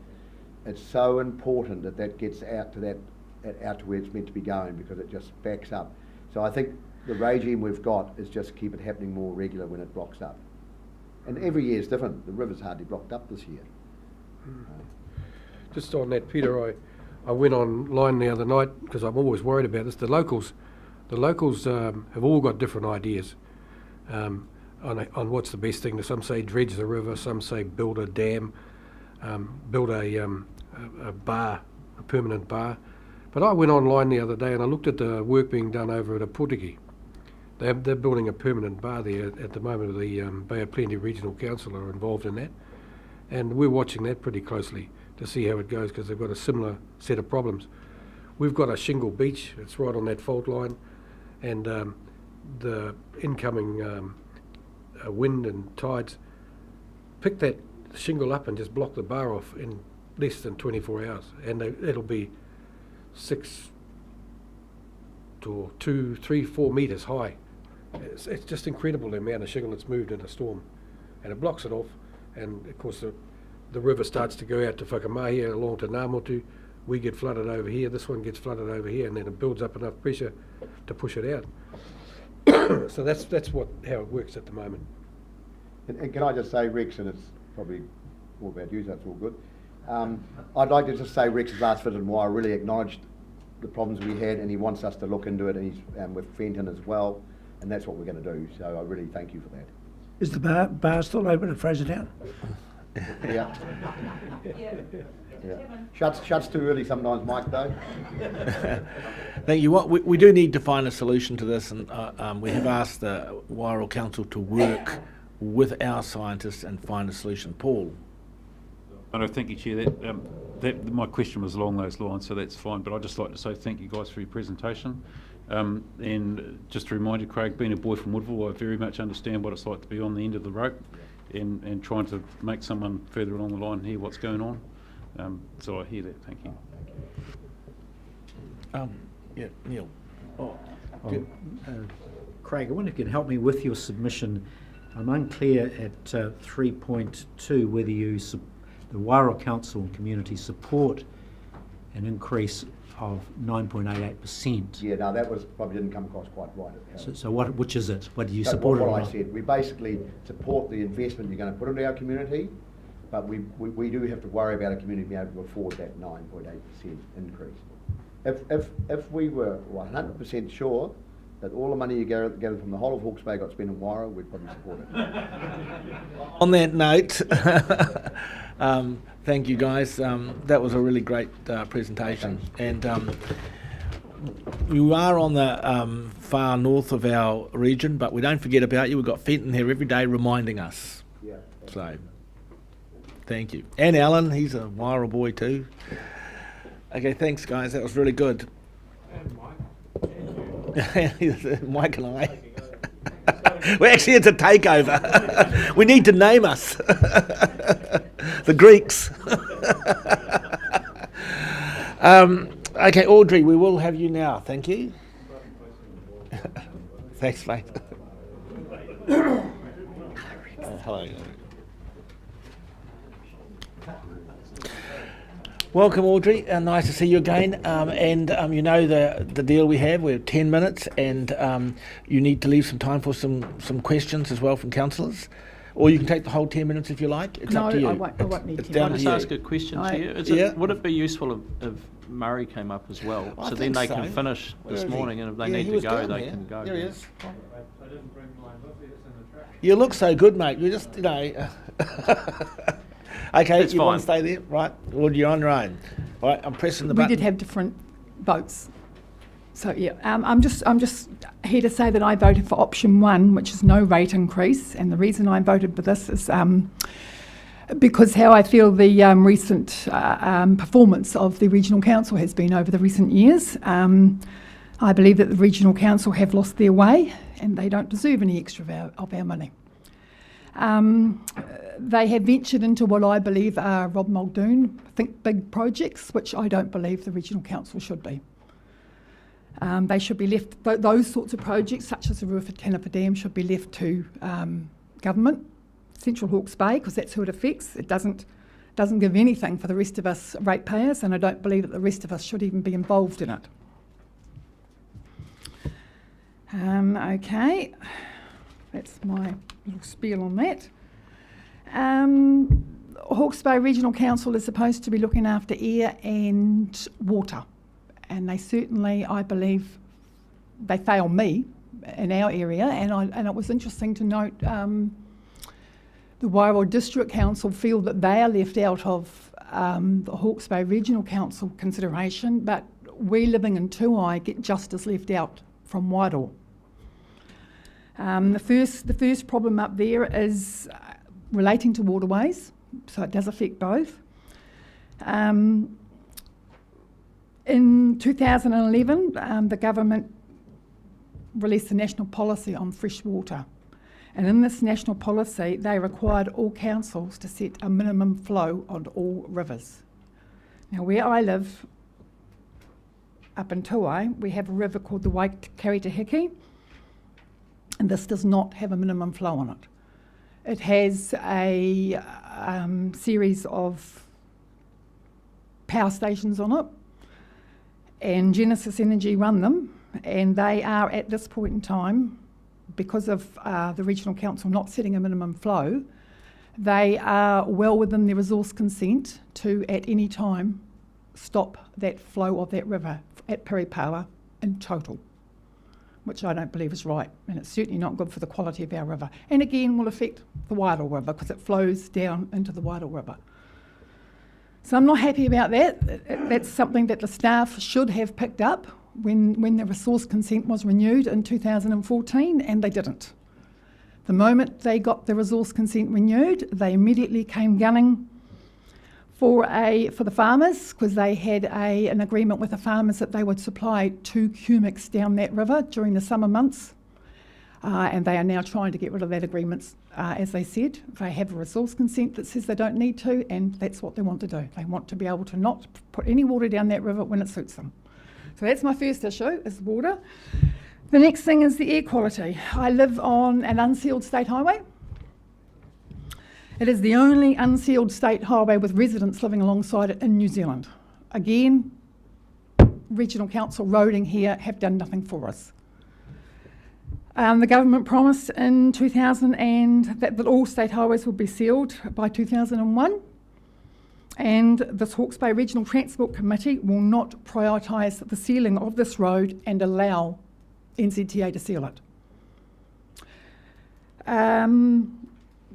it's so important that gets out to where it's meant to be going, because it just backs up. So I think the regime we've got is just keep it happening more regular when it blocks up. And every year is different. The river's hardly blocked up this year. Just on that, Peter, I went online the other night because I'm always worried about this. The locals have all got different ideas on what's the best thing. Some say dredge the river, some say build a dam, build a bar, a permanent bar. But I went online the other day and I looked at the work being done over at Apotiki. They're building a permanent bar there at the moment. The Bay of Plenty Regional Council are involved in that, and we're watching that pretty closely to see how it goes, because they've got a similar set of problems. We've got a shingle beach, it's right on that fault line, and the incoming wind and tides pick that shingle up and just block the bar off in less than 24 hours, and it'll be 6 to 2, 3, 4 metres high. It's just incredible the amount of shingle that's moved in a storm, and it blocks it off, and of course the river starts to go out to Whakamahia along to Ngāmotu. We get flooded over here, this one gets flooded over here, and then it builds up enough pressure to push it out. So that's how it works at the moment. And can I just say, Rex, and it's probably all about you, so that's all good. I'd like to just say Rex's last visit in Wairoa really acknowledged the problems we had, and he wants us to look into it, and he's with Fenton as well, and that's what we're going to do. So I really thank you for that. Is the bar still open at Frasertown? Yeah. Shuts too early sometimes, Mike, though. Thank you. We do need to find a solution to this, and we have asked the Wairoa Council to work with our scientists and find a solution. Paul? No, thank you, Chair. My question was along those lines, so that's fine. But I'd just like to say thank you guys for your presentation. And just to remind you, Craig, being a boy from Woodville, I very much understand what it's like to be on the end of the rope and trying to make someone further along the line hear what's going on. So I hear that. Thank you. Yeah, Neil. Craig, I wonder if you can help me with your submission. I'm unclear at 3.2 whether the Wairoa Council and community support an increase of 9.88%. Yeah, no, that probably didn't come across quite right. So which is it? What do you support? What I said, we basically support the investment you're going to put into our community, but we do have to worry about a community being able to afford that 9.8% increase. If we were 100% sure that all the money you gathered from the whole of Hawke's Bay got spent in Wairoa, we'd probably support it. On that note, thank you guys. That was a really great presentation. And you are on the far north of our region, but we don't forget about you. We've got Fenton here every day reminding us. Yeah. So, thank you. And Alan, he's a Wairoa boy too. Okay, thanks guys. That was really good. And Mike. Mike and I. Well, actually, it's a takeover. We need to name us. The Greeks. Okay, Audrey, we will have you now. Thank you. Thanks, mate. Hello. Welcome, Audrey. Nice to see you again. You know the deal we have. We have 10 minutes, and you need to leave some time for some questions as well from councillors. Or you can take the whole 10 minutes if you like. It's up to you. I won't need It's 10 down Can I to just you. ask a question to you? Yeah. Would it be useful if Murray came up as well? I So then think they so. can finish Where this is he? morning, and if they Yeah, need he to was go, down they there. can go. There he is. I didn't bring my book, it's in the track. You look so good, mate. You just, Okay, It's you want to fine. stay there? Right. Well, you're on your own. Right, I'm pressing the We button. did have different votes. So yeah, I'm just here to say that I voted for option 1, which is no rate increase, and the reason I voted for this is because how I feel the recent performance of the regional council has been over the recent years. I believe that the regional council have lost their way, and they don't deserve any extra of our money. They have ventured into what I believe are Rob Muldoon think big projects, which I don't believe the regional council should be. They should be left, those sorts of projects, such as the Ruaford Tanafa Dam, should be left to government, Central Hawke's Bay, because that's who it affects. It doesn't give anything for the rest of us ratepayers, and I don't believe that the rest of us should even be involved in it. Okay, that's my little spiel on that. Hawke's Bay Regional Council is supposed to be looking after air and water, and they certainly, I believe, they fail me in our area, and it was interesting to note the Wairoa District Council feel that they are left out of the Hawke's Bay Regional Council consideration, but we living in Tuai get just as left out from Wairoa. The first problem up there is relating to waterways, so it does affect both. In 2011, the government released a national policy on fresh water. And in this national policy, they required all councils to set a minimum flow on all rivers. Now, where I live, up in Tuai, we have a river called the Waikarihiki, and this does not have a minimum flow on it. It has a series of power stations on it, and Genesis Energy run them, and they are at this point in time, because of the regional council not setting a minimum flow, they are well within their resource consent to at any time stop that flow of that river at Piripawa in total, which I don't believe is right, and it's certainly not good for the quality of our river, and again will affect the Wairoa River because it flows down into the Wairoa River. So I'm not happy about that. That's something that the staff should have picked up when the resource consent was renewed in 2014, and they didn't. The moment they got the resource consent renewed, they immediately came gunning for the farmers, because they had an agreement with the farmers that they would supply 2 cubics down that river during the summer months, and they are now trying to get rid of that agreement. As they said, they have a resource consent that says they don't need to, and that's what they want to do. They want to be able to not put any water down that river when it suits them. So that's my first issue, is water. The next thing is the air quality. I live on an unsealed state highway. It is the only unsealed state highway with residents living alongside it in New Zealand. Again, Regional Council roading here have done nothing for us. The government promised in 2000 that all state highways would be sealed by 2001. And this Hawke's Bay Regional Transport Committee will not prioritise the sealing of this road and allow NZTA to seal it.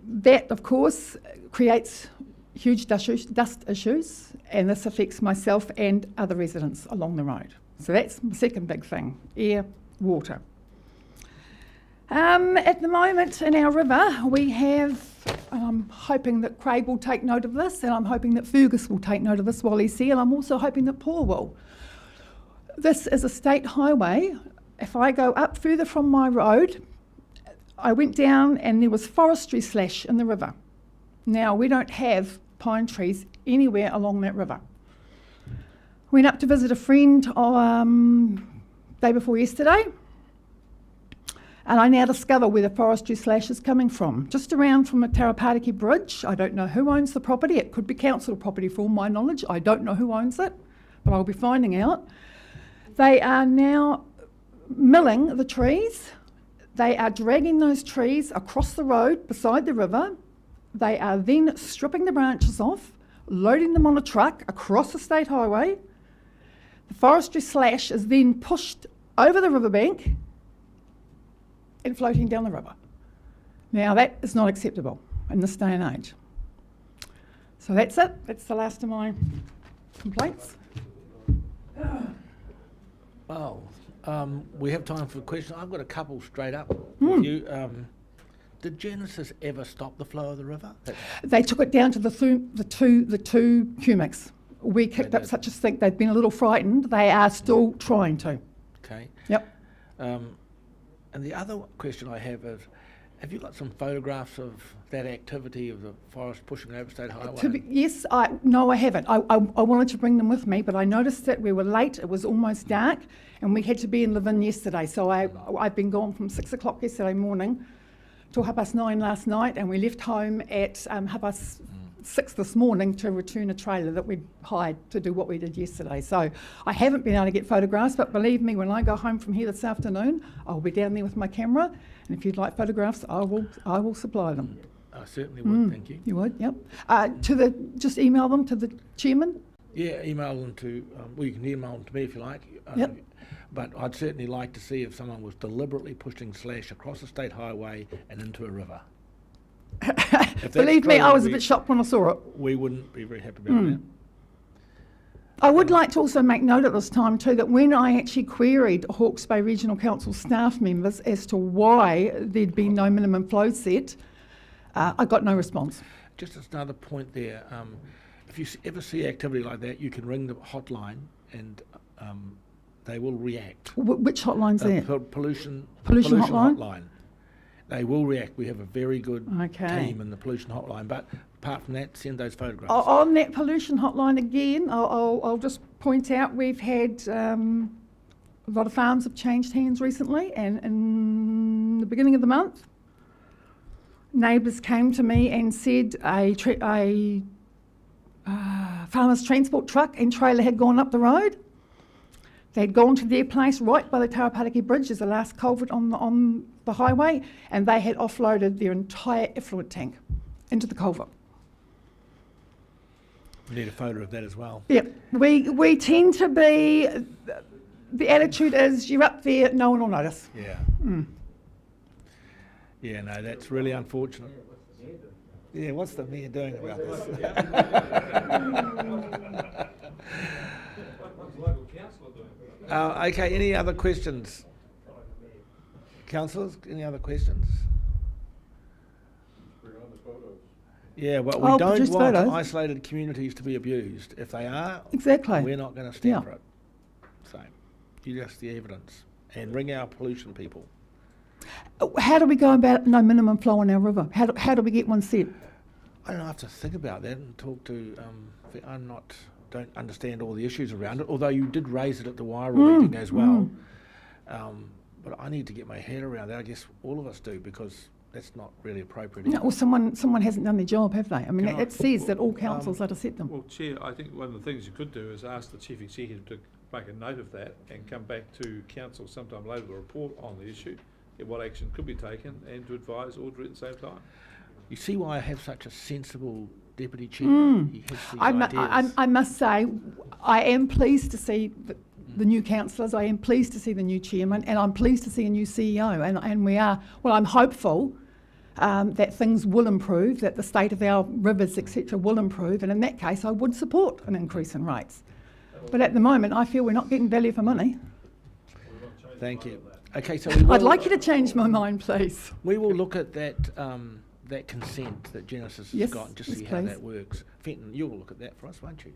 That, of course, creates huge dust issues, and this affects myself and other residents along the road. So that's the second big thing, air, water. At the moment in our river, we have, I'm hoping that Craig will take note of this, and I'm hoping that Fergus will take note of this while he's here, and I'm also hoping that Paul will. This is a state highway. If I go up further from my road, I went down and there was forestry slash in the river. Now, we don't have pine trees anywhere along that river. Went up to visit a friend day before yesterday. And I now discover where the forestry slash is coming from. Just around from the Tarapatiki Bridge. I don't know who owns the property. It could be council property for all my knowledge. I don't know who owns it, but I'll be finding out. They are now milling the trees. They are dragging those trees across the road beside the river. They are then stripping the branches off, loading them on a truck across the state highway. The forestry slash is then pushed over the riverbank and floating down the river. Now that is not acceptable in this day and age. So that's it. That's the last of my complaints. Well, we have time for questions. I've got a couple straight up with you. Did Genesis ever stop the flow of the river? They took it down to the two cubics. We kicked up such a stink. They've been a little frightened. They are still trying to. Okay. Yep. And the other question I have is, have you got some photographs of that activity of the forest pushing over State Highway? Yes, no, I haven't. I wanted to bring them with me, but I noticed that we were late. It was almost dark, and we had to be in Levin yesterday. So I've been gone from 6 o'clock yesterday morning till 9:30 last night, and we left home at 6 this morning to return a trailer that we hired to do what we did yesterday. So I haven't been able to get photographs, but believe me, when I go home from here this afternoon, I'll be down there with my camera, and if you'd like photographs, I will supply them. I certainly would, thank you. You would, yep. Just email them to the chairman? Yeah, email them to, well, you can email them to me if you like. Yep. But I'd certainly like to see if someone was deliberately pushing slash across a state highway and into a river. Believe me, I was a bit shocked when I saw it. We wouldn't be very happy about that. I would like to also make note at this time too that when I actually queried Hawke's Bay Regional Council staff members as to why there'd been no minimum flow set, I got no response. Just as another point there, if you ever see activity like that, you can ring the hotline and they will react. Which hotline's that? Pollution hotline? They will react. We have a very good Okay. team in the pollution hotline, but apart from that, send those photographs. On that pollution hotline again, I'll just point out we've had a lot of farms have changed hands recently, and in the beginning of the month, neighbours came to me and said a farmer's transport truck and trailer had gone up the road. They'd gone to their place right by the Tarapatiki Bridge, as the last culvert on the highway, and they had offloaded their entire effluent tank into the culvert. We need a photo of that as well. Yep, we tend to be, the attitude is you're up there, no one will notice. Yeah. Yeah, no, that's really unfortunate. Yeah, what's the mayor doing about this? Okay, any other questions? Councillors, any other questions? Yeah, well, we don't want isolated communities to be abused. If they are, we're not going to stand for it. So, you just the evidence and ring our pollution people. How do we go about no minimum flow on our river? How do we get one set? I don't know, I have to think about that and talk to, don't understand all the issues around it, although you did raise it at the Wairoa meeting as well. But I need to get my head around that. I guess all of us do, because that's not really appropriate. No, well, someone hasn't done their job, have they? I mean, it says that all councils are to set them. Well, Chair, I think one of the things you could do is ask the Chief Executive to make a note of that and come back to Council sometime later to report on the issue, what action could be taken, and to advise Audrey at the same time. You see why I have such a sensible Deputy Chair? He has these ideas. I must say, I am pleased to see the new councillors, I am pleased to see the new chairman, and I'm pleased to see a new CEO, and we are, well, I'm hopeful that things will improve, that the state of our rivers, etc., will improve, and in that case I would support an increase in rates. But at the moment I feel we're not getting value for money. Thank you. Okay, so I'd like you to change my mind, please. We will look at that that consent that Genesis has got and just see how that works. Fenton, you'll look at that for us, won't you?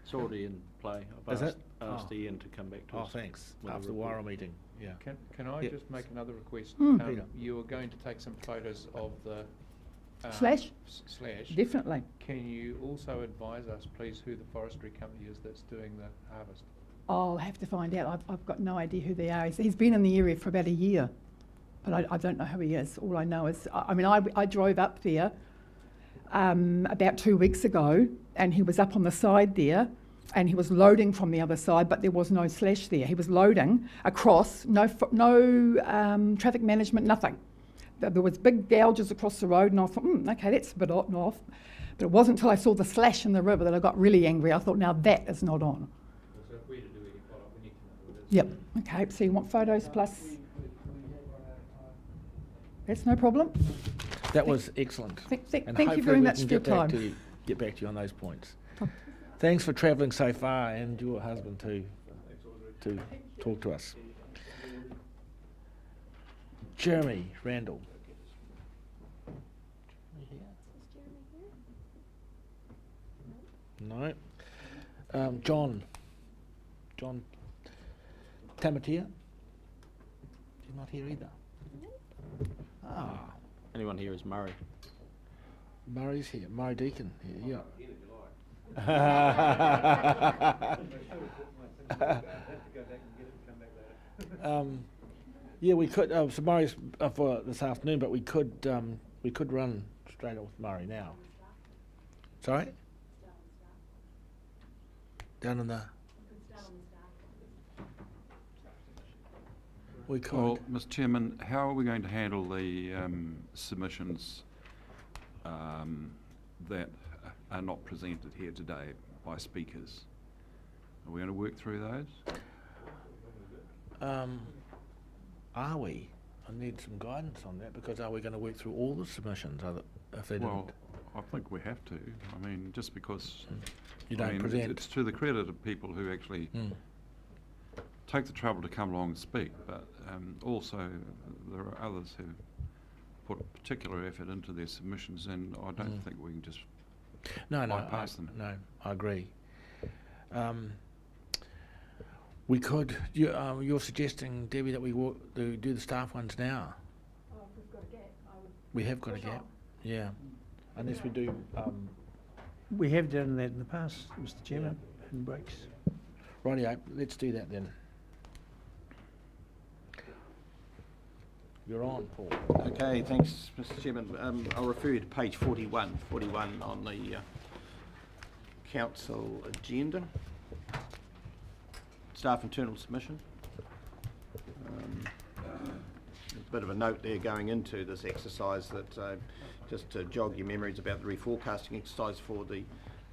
It's already in play. I've asked Ian to come back to us. Oh, thanks. After the Wairoa meeting, yeah. Can I just make another request? You are going to take some photos of the slash? Slash. Definitely. Can you also advise us, please, who the forestry company is that's doing the harvest? I'll have to find out. I've got no idea who they are. He's been in the area for about a year. but I don't know who he is. All I know is, I drove up there about 2 weeks ago, and he was up on the side there, and he was loading from the other side, but there was no slash there. He was loading across, no traffic management, nothing. There was big gouges across the road, and I thought, okay, that's a bit off. But it wasn't until I saw the slash in the river that I got really angry. I thought, now that is not on. So if we're to do any follow-up, we need to know who it is. Yep. Okay, so you want photos plus... That's no problem. That was excellent. Thank And you hopefully very we much can for your get back time. get back to you on those points. Thanks for travelling so far, and your husband too, to talk to us. Jeremy Randall. No. John Tamatea. He's not here either. Ah, Anyone here is Murray. Murray's here. Murray Deacon here. Yeah. Yeah, we could. So Murray's for this afternoon, but we could run straight off Murray now. Sorry. Down in the. We could. Well, Mr. Chairman, how are we going to handle the submissions that are not presented here today by speakers? Are we going to work through those? Are we? I need some guidance on that, because are we going to work through all the submissions if they Well, didn't? I think we have to. I mean, just because You don't present. it's to the credit of people who actually take the trouble to come along and speak, but also there are others who put particular effort into their submissions, and I don't think we can just bypass them. No, I agree. We could. You're suggesting, Debbie, that we do the staff ones now. We've got a gap. We have got a gap. Yeah, unless we do. We have done that in the past, Mr. Chairman, in breaks. Rightio, let's do that then. You're on, Paul. Okay, thanks, Mr. Chairman. I'll refer you to page 41 on the council agenda. Staff internal submission. There's a bit of a note there going into this exercise that just to jog your memories about the reforecasting exercise for the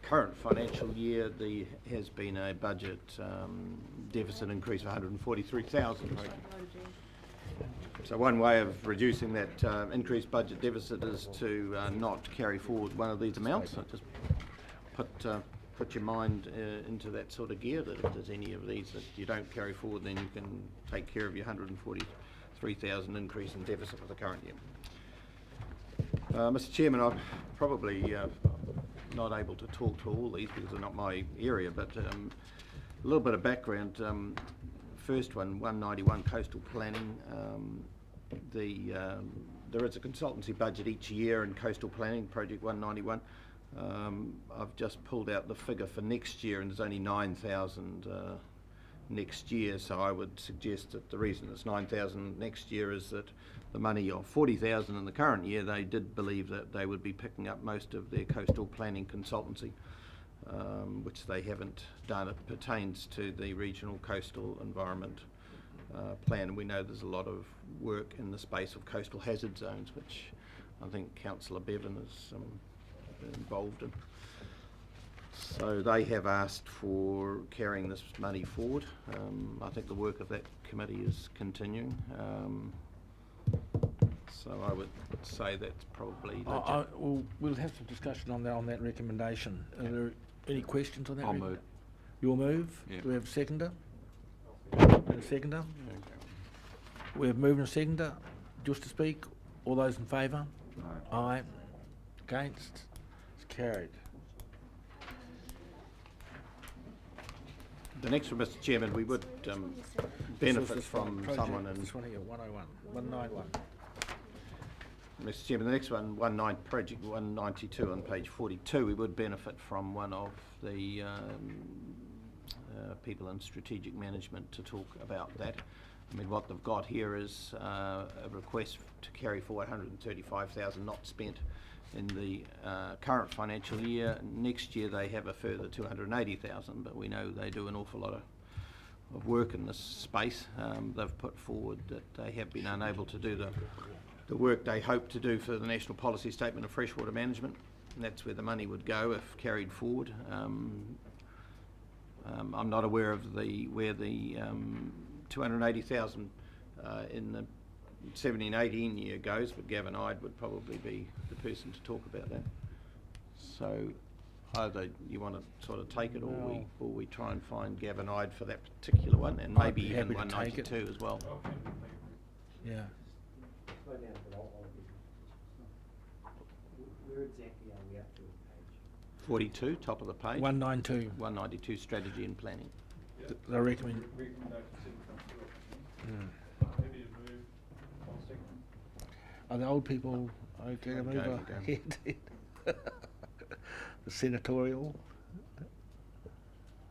current financial year, there has been a budget deficit increase of 143,000. So one way of reducing that increased budget deficit is to not carry forward one of these amounts. So just put your mind into that sort of gear, that if there's any of these that you don't carry forward, then you can take care of your 143,000 increase in deficit for the current year. Mr. Chairman, I'm probably not able to talk to all these because they're not my area, but a little bit of background. First one, 191 coastal planning. There is a consultancy budget each year in coastal planning, project 191. I've just pulled out the figure for next year, and there's only 9,000 next year, so I would suggest that the reason it's 9,000 next year is that the money of 40,000 in the current year, they did believe that they would be picking up most of their coastal planning consultancy, which they haven't done. It pertains to the regional coastal environment plan, and we know there's a lot of work in the space of coastal hazard zones, which I think Councillor Bevan is involved in. So they have asked for carrying this money forward. I think the work of that committee is continuing. So I would say that's probably... We'll have some discussion on that recommendation. Are there any questions on that? I'll move. You'll move? Yeah. Do we have a seconder? And a seconder? We have moved and a seconder. Just to speak? All those in favour? No. Aye. Against? It's carried. The next one, Mr. Chairman, we would benefit from someone in... This one here, 101, 191. Mr. Chairman, the next one, project 192 on page 42, we would benefit from one of the people in strategic management to talk about that. I mean, what they've got here is a request to carry forward 135,000 not spent in the current financial year. Next year they have a further 280,000, but we know they do an awful lot of work in this space. They've put forward that they have been unable to do the work they hope to do for the National Policy Statement of Freshwater Management, and that's where the money would go if carried forward. I'm not aware of where the 280,000 in the 17-18 year goes, but Gavin Ide would probably be the person to talk about that. So either you want to sort of take it, or we try and find Gavin Ide for that particular one, and I'd maybe be even happy to take it. 192 as well. Yeah. Where exactly are we up to? 42, top of the page. 192. 192, strategy and planning. I recommend. Are the old people okay to move ahead? The senatorial.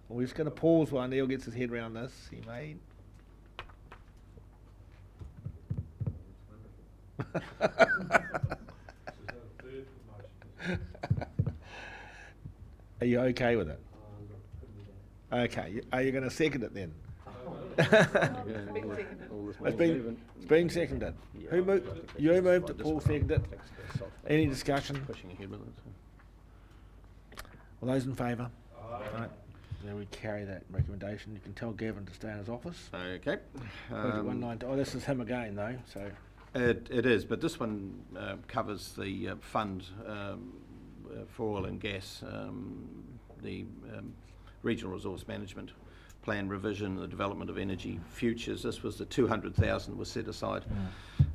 We're just going to pause while Neil gets his head around this. He may. Are you okay with it? Okay. Are you going to second it then? It's been seconded. Who moved? You moved it, Paul seconded it. Any discussion? Pushing ahead with it. All those in favour? Right. Then we carry that recommendation. You can tell Gavin to stay in his office. Okay. Budget 192. Oh, this is him again though, so. It is, but this one covers the fund for oil and gas, the regional resource management plan revision, the development of energy futures. This was the 200,000 was set aside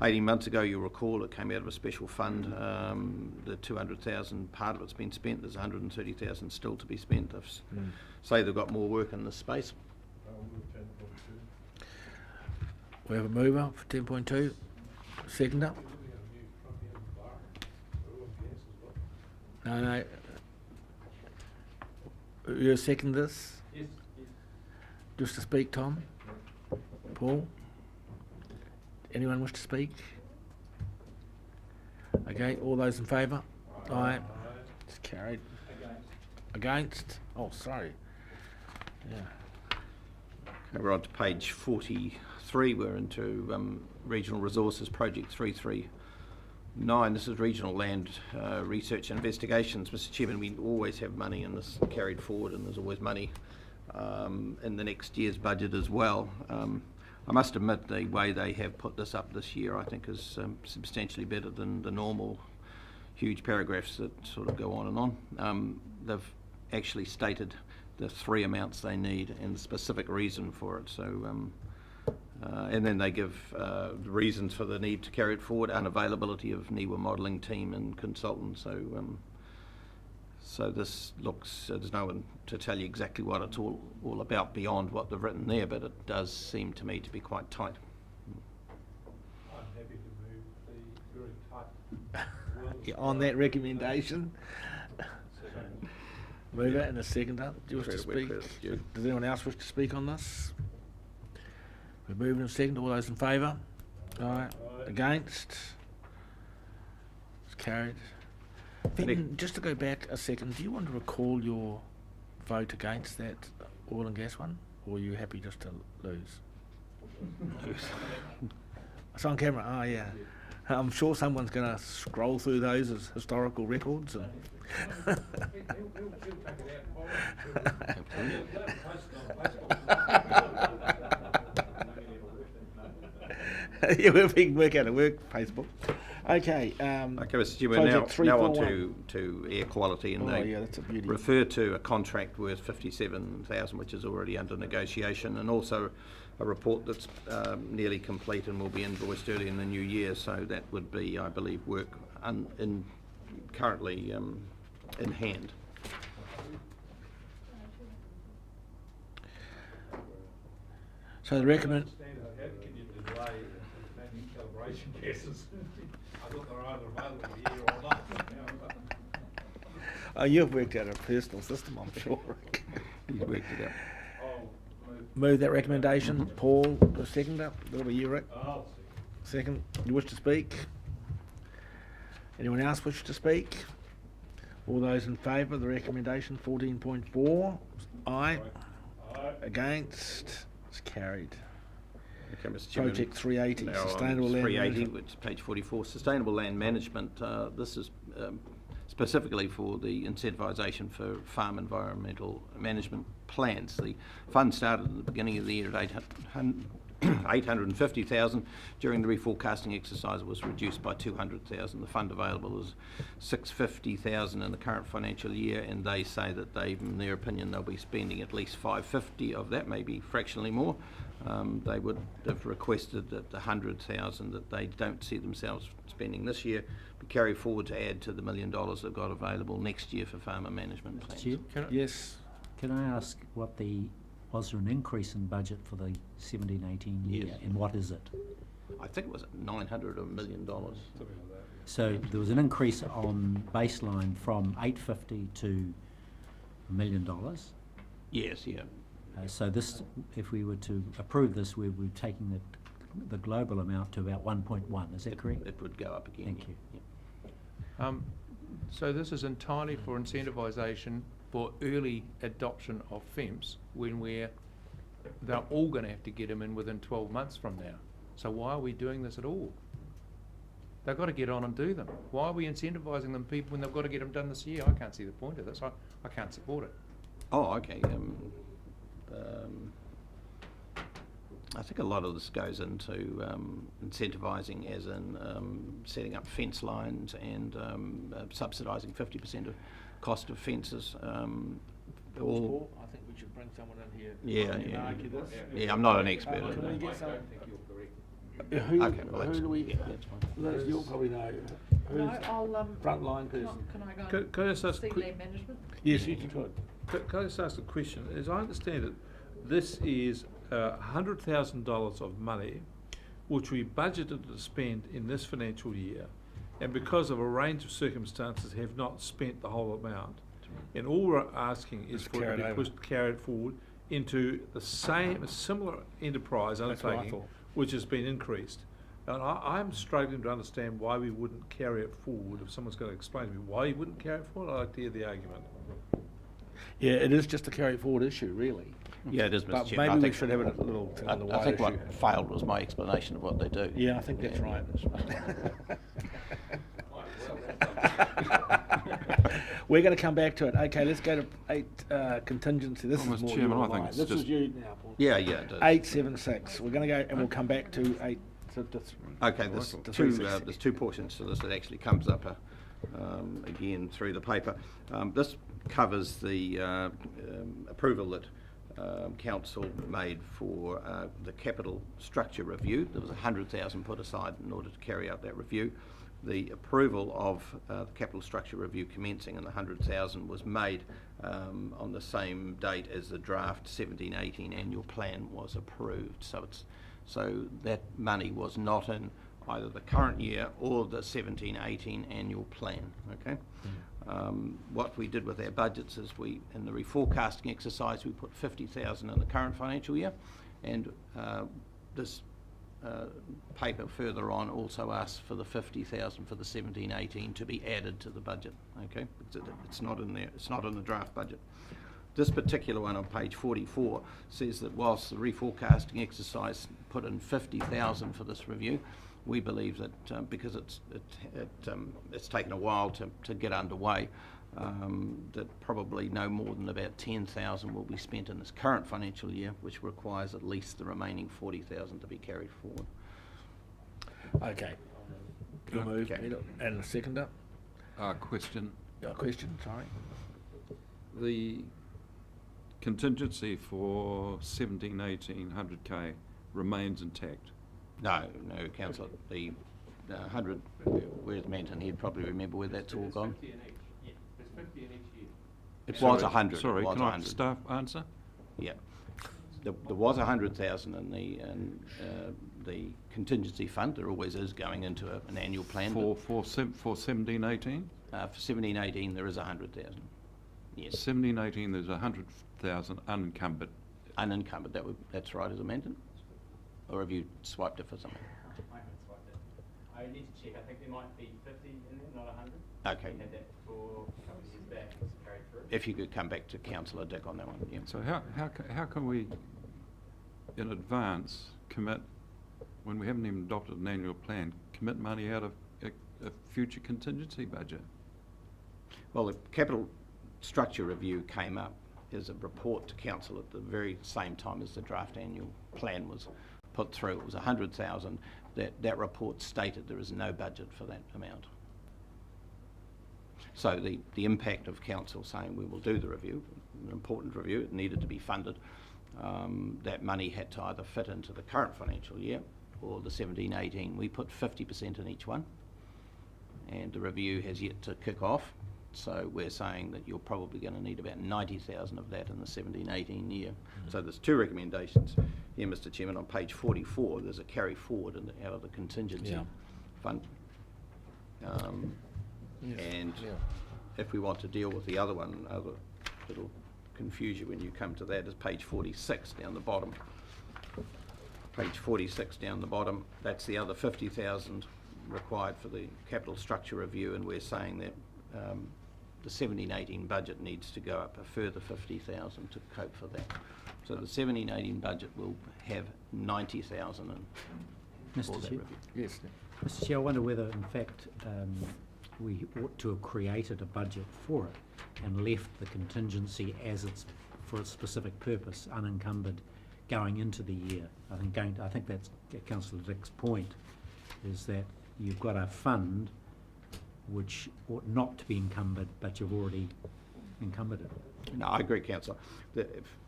18 months ago. You'll recall it came out of a special fund. The 200,000, part of it's been spent. There's 130,000 still to be spent. Say they've got more work in this space. We have a mover for 10.2. Seconder. No. You second this? Yes. Just to speak, Tom? Paul? Anyone wish to speak? Okay, all those in favour? Aye. It's carried. Against? Oh, sorry. Yeah. Okay, we're on to page 43. We're into Regional Resources Project 339. This is Regional Land Research and Investigations. Mr Chairman, we always have money in this carried forward, and there's always money in the next year's budget as well. I must admit the way they have put this up this year I think is substantially better than the normal huge paragraphs that sort of go on and on. They've actually stated the three amounts they need and the specific reason for it. So, and then they give the reasons for the need to carry it forward: unavailability of NIWA modelling team and consultants. So, so this looks, there's no one to tell you exactly what it's all about beyond what they've written there, but it does seem to me to be quite tight. I'm happy to move the very tight. On that recommendation. Move it in a second. Do you wish to speak? Does anyone else wish to speak on this? We're moving in a second. All those in favour? Aye. Against? It's carried. Ben, just to go back a second, do you want to recall your vote against that oil and gas one? Or are you happy just to lose? It's on camera. Oh, yeah. I'm sure someone's going to scroll through those as historical records. And yeah, we can work out a work Facebook. Okay. Okay, Mr. Chairman, now on to air quality, and they that's a beauty. refer to a contract worth 57,000, which is already under negotiation, and also a report that's nearly complete and will be invoiced early in the new year. So that would be, I believe, work currently in hand. So the recommend. How can you delay making calibration gases? I thought they were either available here or not. Oh, you've worked out a personal system, I'm sure. He's worked it out. I'll move Move that recommendation. Paul, the seconder. That'll be you, Rick. Second. You wish to speak? Anyone else wish to speak? All those in favour of the recommendation 14.4? Aye. Against? It's carried. Okay, Mr. Chairman. Project 380, Now on Sustainable Land 380, Management. which is page 44, Sustainable Land Management. This is specifically for the incentivisation for farm environmental management plans. The fund started at the beginning of the year at 850,000. During the reforecasting exercise, it was reduced by 200,000. The fund available is 650,000 in the current financial year, and they say that in their opinion, they'll be spending at least 550 of that, maybe fractionally more. They would have requested that the 100,000 that they don't see themselves spending this year be carried forward to add to the $1 million they've got available next year for farmer management plans. Yes. Can I ask was there an increase in budget for the 17-18 year, Yes. and what is it? I think it was $900 or $1 million. So there was an increase on baseline from 850 to $1 million. Yes, yeah. So this, if we were to approve this, we would be taking the global amount to about 1.1. Is that correct? It would go up again. Thank you. Yeah. So this is entirely for incentivisation for early adoption of FEMS when they're all going to have to get them in within 12 months from now. So why are we doing this at all? They've got to get on and do them. Why are we incentivising them people when they've got to get them done this year? I can't see the point of this. I can't support it. Oh, okay. I think a lot of this goes into incentivising, as in setting up fence lines and subsidising 50% of cost of fences. Paul, I think we should bring someone in here. Yeah. Argue this. Yeah, I'm not an expert. Can we get some? Okay, well, who do we? yeah, that's fine. Liz, you'll probably know. Who's frontline person? Can I just ask management? Yes, you could. Can I just ask a question? As I understand it, this is $100,000 of money which we budgeted to spend in this financial year, and because of a range of circumstances have not spent the whole amount. And all we're asking is for it to be carried forward into the similar enterprise undertaking, which has been increased. And I'm struggling to understand why we wouldn't carry it forward. If someone's going to explain to me why you wouldn't carry it forward, I'd like to hear the argument. Yeah, it is just a carry forward issue, really. Yeah, it is, Mr. But Chairman. maybe we should have a little thing on the I wide think issue. what failed was my explanation of what they do. Yeah, I think that's right. We're going to come back to it. Okay, let's go to 8 contingency. This is Mr. more Chairman, your I think line. it's This is just- you now, Paul. Yeah, it does. 876. We're going to go and we'll come back to 8. Okay, there's two portions to this that actually comes up again through the paper. This covers the approval that Council made for the capital structure review. There was 100,000 put aside in order to carry out that review. The approval of the capital structure review commencing and the 100,000 was made on the same date as the draft 17-18 annual plan was approved. So that money was not in either the current year or the 17-18 annual plan. Okay. What we did with our budgets is in the reforecasting exercise, we put 50,000 in the current financial year, and this paper further on also asks for the 50,000 for the 17-18 to be added to the budget. Okay, it's not in there. It's not in the draft budget. This particular one on page 44 says that whilst the reforecasting exercise put in 50,000 for this review, we believe that because it's taken a while to get underway, that probably no more than about 10,000 will be spent in this current financial year, which requires at least the remaining 40,000 to be carried forward. Okay. Good move. Okay. And the seconder? Question. Question, sorry. The contingency for 17-18 100K remains intact? No, Councillor. The 100, where's Manton? He'd probably remember where that's all gone. There's 50 in each year. It was 100. Sorry, it was can 100. I staff answer? Yeah. There was 100,000 in the contingency fund. There always is going into an annual plan. For 17-18? For 17-18 there is 100,000. Yes. 17-18 there's 100,000 unencumbered unencumbered. That's right, is it, Manton? Or have you swiped it for something? I haven't swiped it. I need to check. I think there might be 50 in there, not 100. Okay. We had that for a couple of years back. It's carried through. If you could come back to Councillor Dick on that one. Yeah. So how can we, in advance, commit, when we haven't even adopted an annual plan, commit money out of a future contingency budget? Well, the capital structure review came up as a report to council at the very same time as the draft annual plan was put through. It was 100,000. That report stated there is no budget for that amount. So the impact of council saying we will do the review, an important review, it needed to be funded. That money had to either fit into the current financial year or the 17-18. We put 50% in each one, and the review has yet to kick off. So we're saying that you're probably going to need about 90,000 of that in the 17-18 year. So there's two recommendations here, Mr. Chairman. On page 44, there's a carry forward out of the contingency fund. And if we want to deal with the other one, it'll confuse you when you come to that, is page 46 down the bottom. Page 46 down the bottom, that's the other 50,000 required for the capital structure review, and we're saying that the 17-18 budget needs to go up a further 50,000 to cope for that. So the 17-18 budget will have 90,000 in for that review. Yes. Mr. Chair, I wonder whether, in fact, we ought to have created a budget for it and left the contingency as it's for a specific purpose, unencumbered, going into the year. I think that's Councillor Dick's point, is that you've got a fund which ought not to be encumbered, but you've already encumbered it. No, I agree, Councillor.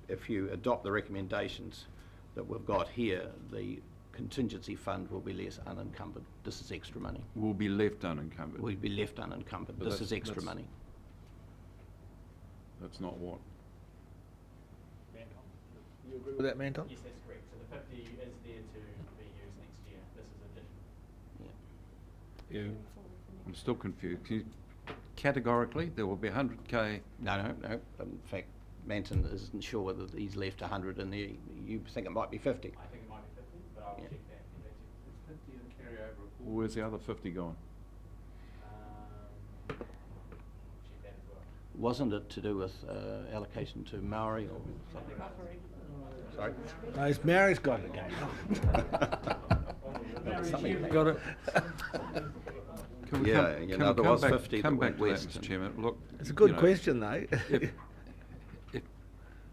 If you adopt the recommendations that we've got here, the contingency fund will be less unencumbered. This is extra money. Will be left unencumbered. Will be left unencumbered. But This is extra money. That's not what? You agree with that, Manton? Yes, that's correct. So the 50 is there to be used next year. This is additional. I'm still confused. Categorically, there will be 100k. No. In fact, Manton isn't sure whether he's left 100 in there. You think it might be 50. I think it might be 50, but I'll check that. It's 50 and carry over. Where's the other 50 gone? Check that as well. Wasn't it to do with allocation to Maori or something? Sorry? No, it's Mary's got it again. Got it. Can we there was 50 come that back went to west. that, Mr. Chairman. Look, It's a good question, though. if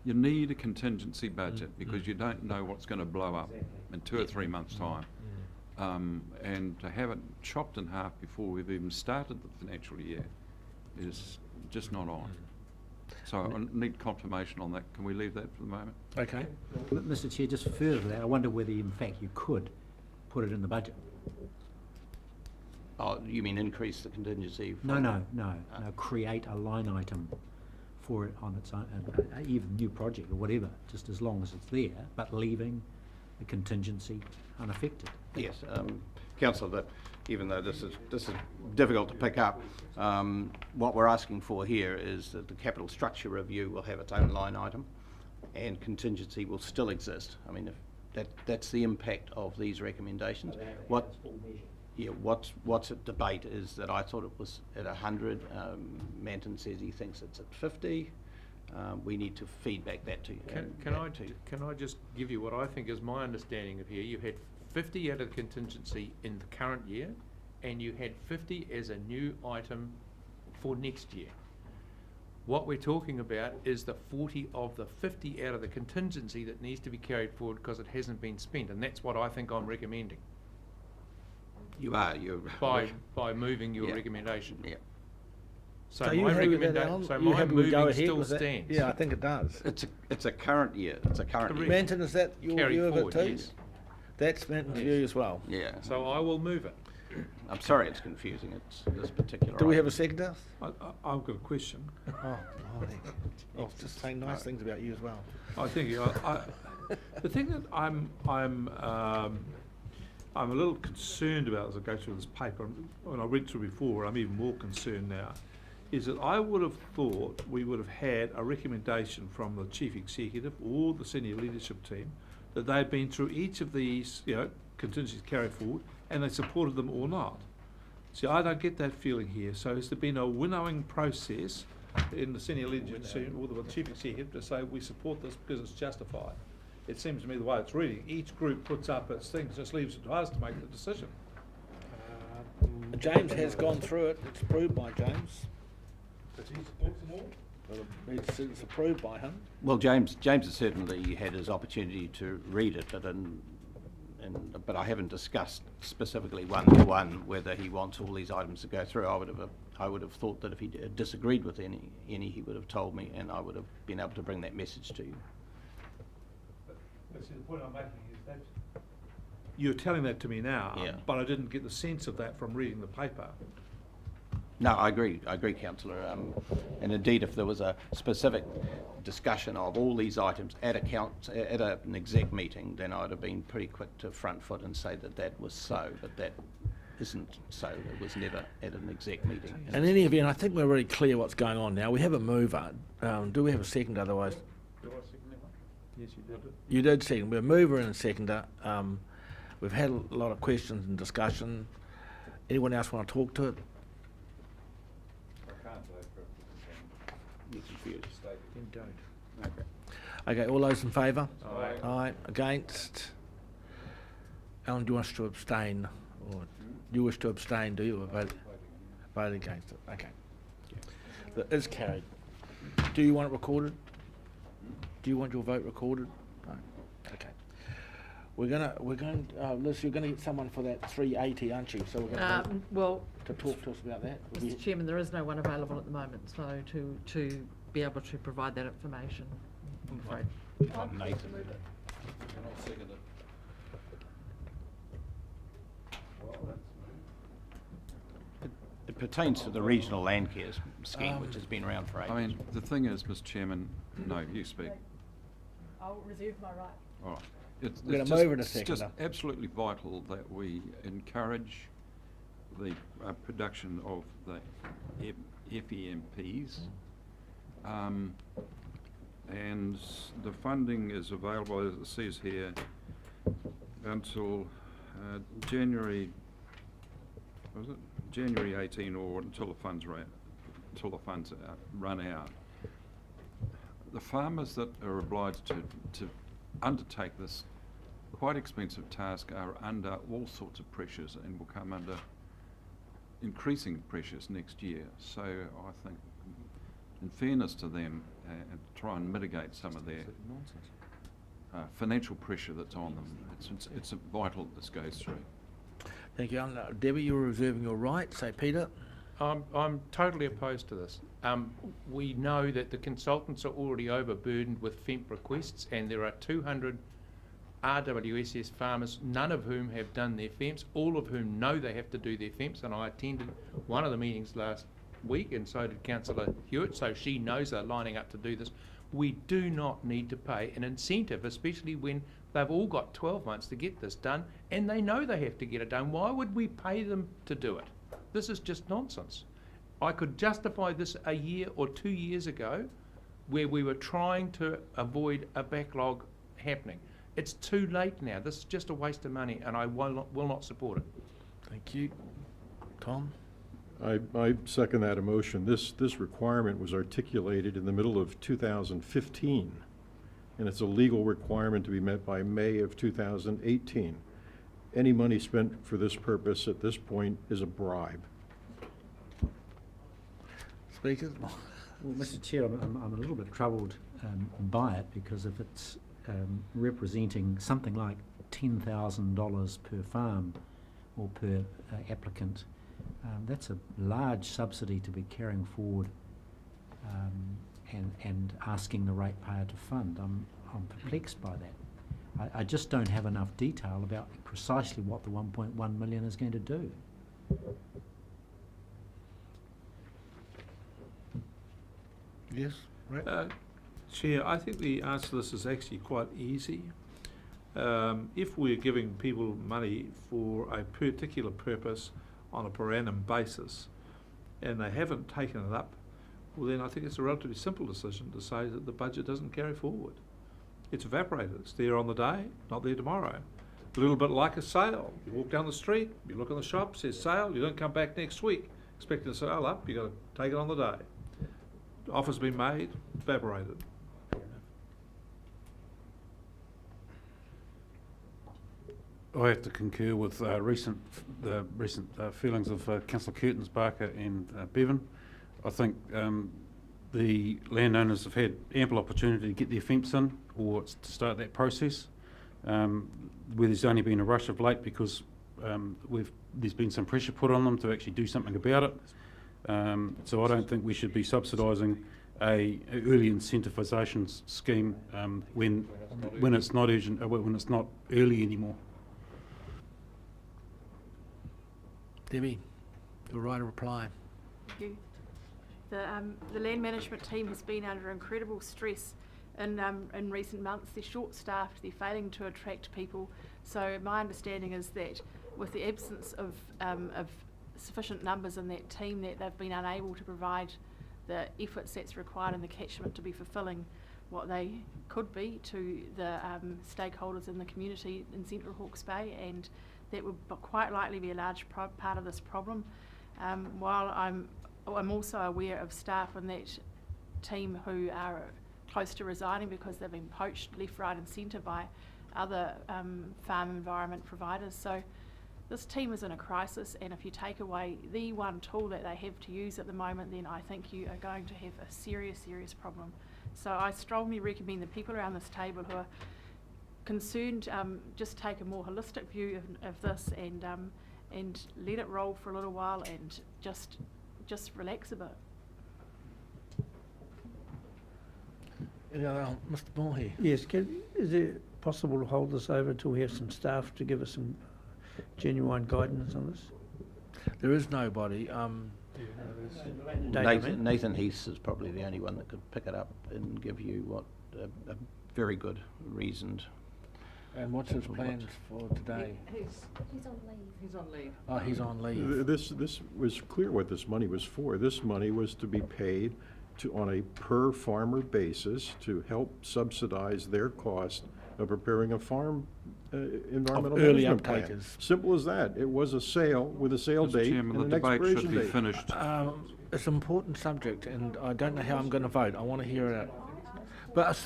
you need a contingency budget because you don't know what's going to blow up in 2 or 3 months' time, and to have it chopped in half before we've even started the financial year is just not on. So I need confirmation on that. Can we leave that for the moment? Okay. Mr. Chair, just further to that, I wonder whether in fact you could put it in the budget. Oh, you mean increase the contingency? No, create a line item for it on its own, even new project or whatever, just as long as it's there, but leaving the contingency unaffected. Yes, Councillor, that even though this is difficult to pick up, what we're asking for here is that the capital structure review will have its own line item, and contingency will still exist. I mean, if that's the impact of these recommendations. What's at debate is that I thought it was at 100. Manton says he thinks it's at 50. We need to feedback that to you. Can I just give you what I think is my understanding of here? You had 50 out of the contingency in the current year, and you had 50 as a new item for next year. What we're talking about is the 40 of the 50 out of the contingency that needs to be carried forward because it hasn't been spent, and that's what I think I'm recommending. You're by moving your recommendation. Yeah. So you my happy with that, recommendation, Alan? so You my happy with go moving ahead still with that? stands. Yeah, I think it does. It's a current year. It's a current year. Manton, is that your Carry view forward, of it too? yes. That's Manton's view as well. Yeah. So I will move it. I'm sorry it's confusing. It's this particular. Do we have item. a seconder? I've got a question. I'll just say nice things about you as well. I think the thing that I'm a little concerned about as I go through this paper, when I read through before, I'm even more concerned now, is that I would have thought we would have had a recommendation from the Chief Executive or the senior leadership team that they'd been through each of these, contingencies carried forward, and they supported them or not. See, I don't get that feeling here. So has there been a winnowing process in the senior leadership team or the Chief Executive to say we support this because it's justified? It seems to me the way it's reading, each group puts up its things, just leaves it to us to make the decision. James has gone through it. It's approved by James. Does he support them all? It's approved by him. Well, James has certainly had his opportunity to read it, but I haven't discussed specifically one to one whether he wants all these items to go through. I would have thought that if he disagreed with any, he would have told me, and I would have been able to bring that message to you. But see, the point I'm making is that you're telling that to me now, but I didn't get the sense of that from reading the paper. No, I agree, Councillor. And indeed, if there was a specific discussion of all these items at an exec meeting, then I'd have been pretty quick to front foot and say that that was so, but that isn't so. It was never at an exec meeting. In any event, I think we're really clear what's going on now. We have a mover. Do we have a second? Otherwise, Do I second that one? Yes, you did. you did second. We're a mover and a seconder. We've had a lot of questions and discussion. Anyone else want to talk to it? Then don't. Okay, all those in favour? Aye. Aye. Against? Alan, do you want us to abstain? Or you wish to abstain, do you? Or vote against it? Okay. That is carried. Do you want it recorded? Do you want your vote recorded? No. Okay. Liz, you're going to get someone for that 380, aren't you? So we're going to talk to us about that. Mr. Chairman, there is no one available at the moment, so to be able to provide that information, I'm afraid. Nathan. It pertains to the regional land care scheme, which has been around for ages. I mean, the thing is, Mr. Chairman, no, you speak. I'll reserve my right. All right. It's We're gonna just- move in a it's second, just though. absolutely vital that we encourage the production of the FEMPs. And the funding is available, as it says here, until January 18, or until the funds run out. The farmers that are obliged to undertake this quite expensive task are under all sorts of pressures and will come under increasing pressures next year. So I think, in fairness to them, and try and mitigate some of their financial pressure that's on them, it's vital that this goes through. Thank you. Debbie, you're reserving your right. Say, Peter. I'm totally opposed to this. We know that the consultants are already overburdened with FEMP requests, and there are 200 RWSS farmers, none of whom have done their FEMPs, all of whom know they have to do their FEMPs, and I attended one of the meetings last week, and so did Councillor Hewitt, so she knows they're lining up to do this. We do not need to pay an incentive, especially when they've all got 12 months to get this done, and they know they have to get it done. Why would we pay them to do it? This is just nonsense. I could justify this a year or 2 years ago, where we were trying to avoid a backlog happening. It's too late now. This is just a waste of money, and I will not support it. Thank you. Tom? I second that emotion. This requirement was articulated in the middle of 2015, and it's a legal requirement to be met by May of 2018. Any money spent for this purpose at this point is a bribe. Speakers? Well, Mr. Chair, I'm a little bit troubled by it, because if it's representing something like $10,000 per farm or per applicant, that's a large subsidy to be carrying forward and asking the ratepayer to fund. I'm perplexed by that. I just don't have enough detail about precisely what the 1.1 million is going to do. Yes, right. Chair, I think the answer to this is actually quite easy. If we're giving people money for a particular purpose on a per annum basis, and they haven't taken it up, well then I think it's a relatively simple decision to say that the budget doesn't carry forward. It's evaporated. It's there on the day, not there tomorrow. A little bit like a sale. You walk down the street, you look in the shop, says sale, you don't come back next week expecting the sale up, you've got to take it on the day. Offer's been made, evaporated. I have to concur with the recent feelings of Councillor Curtins, Barker and Bevan. I think the landowners have had ample opportunity to get their fence in or to start that process, where there's only been a rush of late because there's been some pressure put on them to actually do something about it. So I don't think we should be subsidising a early incentivisation scheme when it's not urgent, when it's not early anymore. Debbie, you'll write a reply. Thank you. The land management team has been under incredible stress in recent months. They're short-staffed, they're failing to attract people. So my understanding is that with the absence of sufficient numbers in that team, that they've been unable to provide the efforts that's required in the catchment to be fulfilling what they could be to the stakeholders in the community in Central Hawke's Bay, and that would quite likely be a large part of this problem. While I'm also aware of staff in that team who are close to resigning because they've been poached left, right and centre by other farm environment providers. So this team is in a crisis, and if you take away the one tool that they have to use at the moment, then I think you are going to have a serious, serious problem. So I strongly recommend the people around this table who are concerned just take a more holistic view of this and let it roll for a little while and just relax a bit. Mr. Moore here. Yes, is it possible to hold this over till we have some staff to give us some genuine guidance on this? There is nobody. Nathan Heath is probably the only one that could pick it up and give you a very good reasoned. And what's his plans for today? He's on leave. He's on leave. Oh, he's on leave. This was clear what this money was for. This money was to be paid on a per farmer basis to help subsidize their cost of preparing a farm environmental early management plan. uptakers. Simple as that. It was a sale with a sale Mr. date Chairman, and the an debate expiration should be date. finished. It's an important subject, and I don't know how I'm going to vote. I want to hear it out. But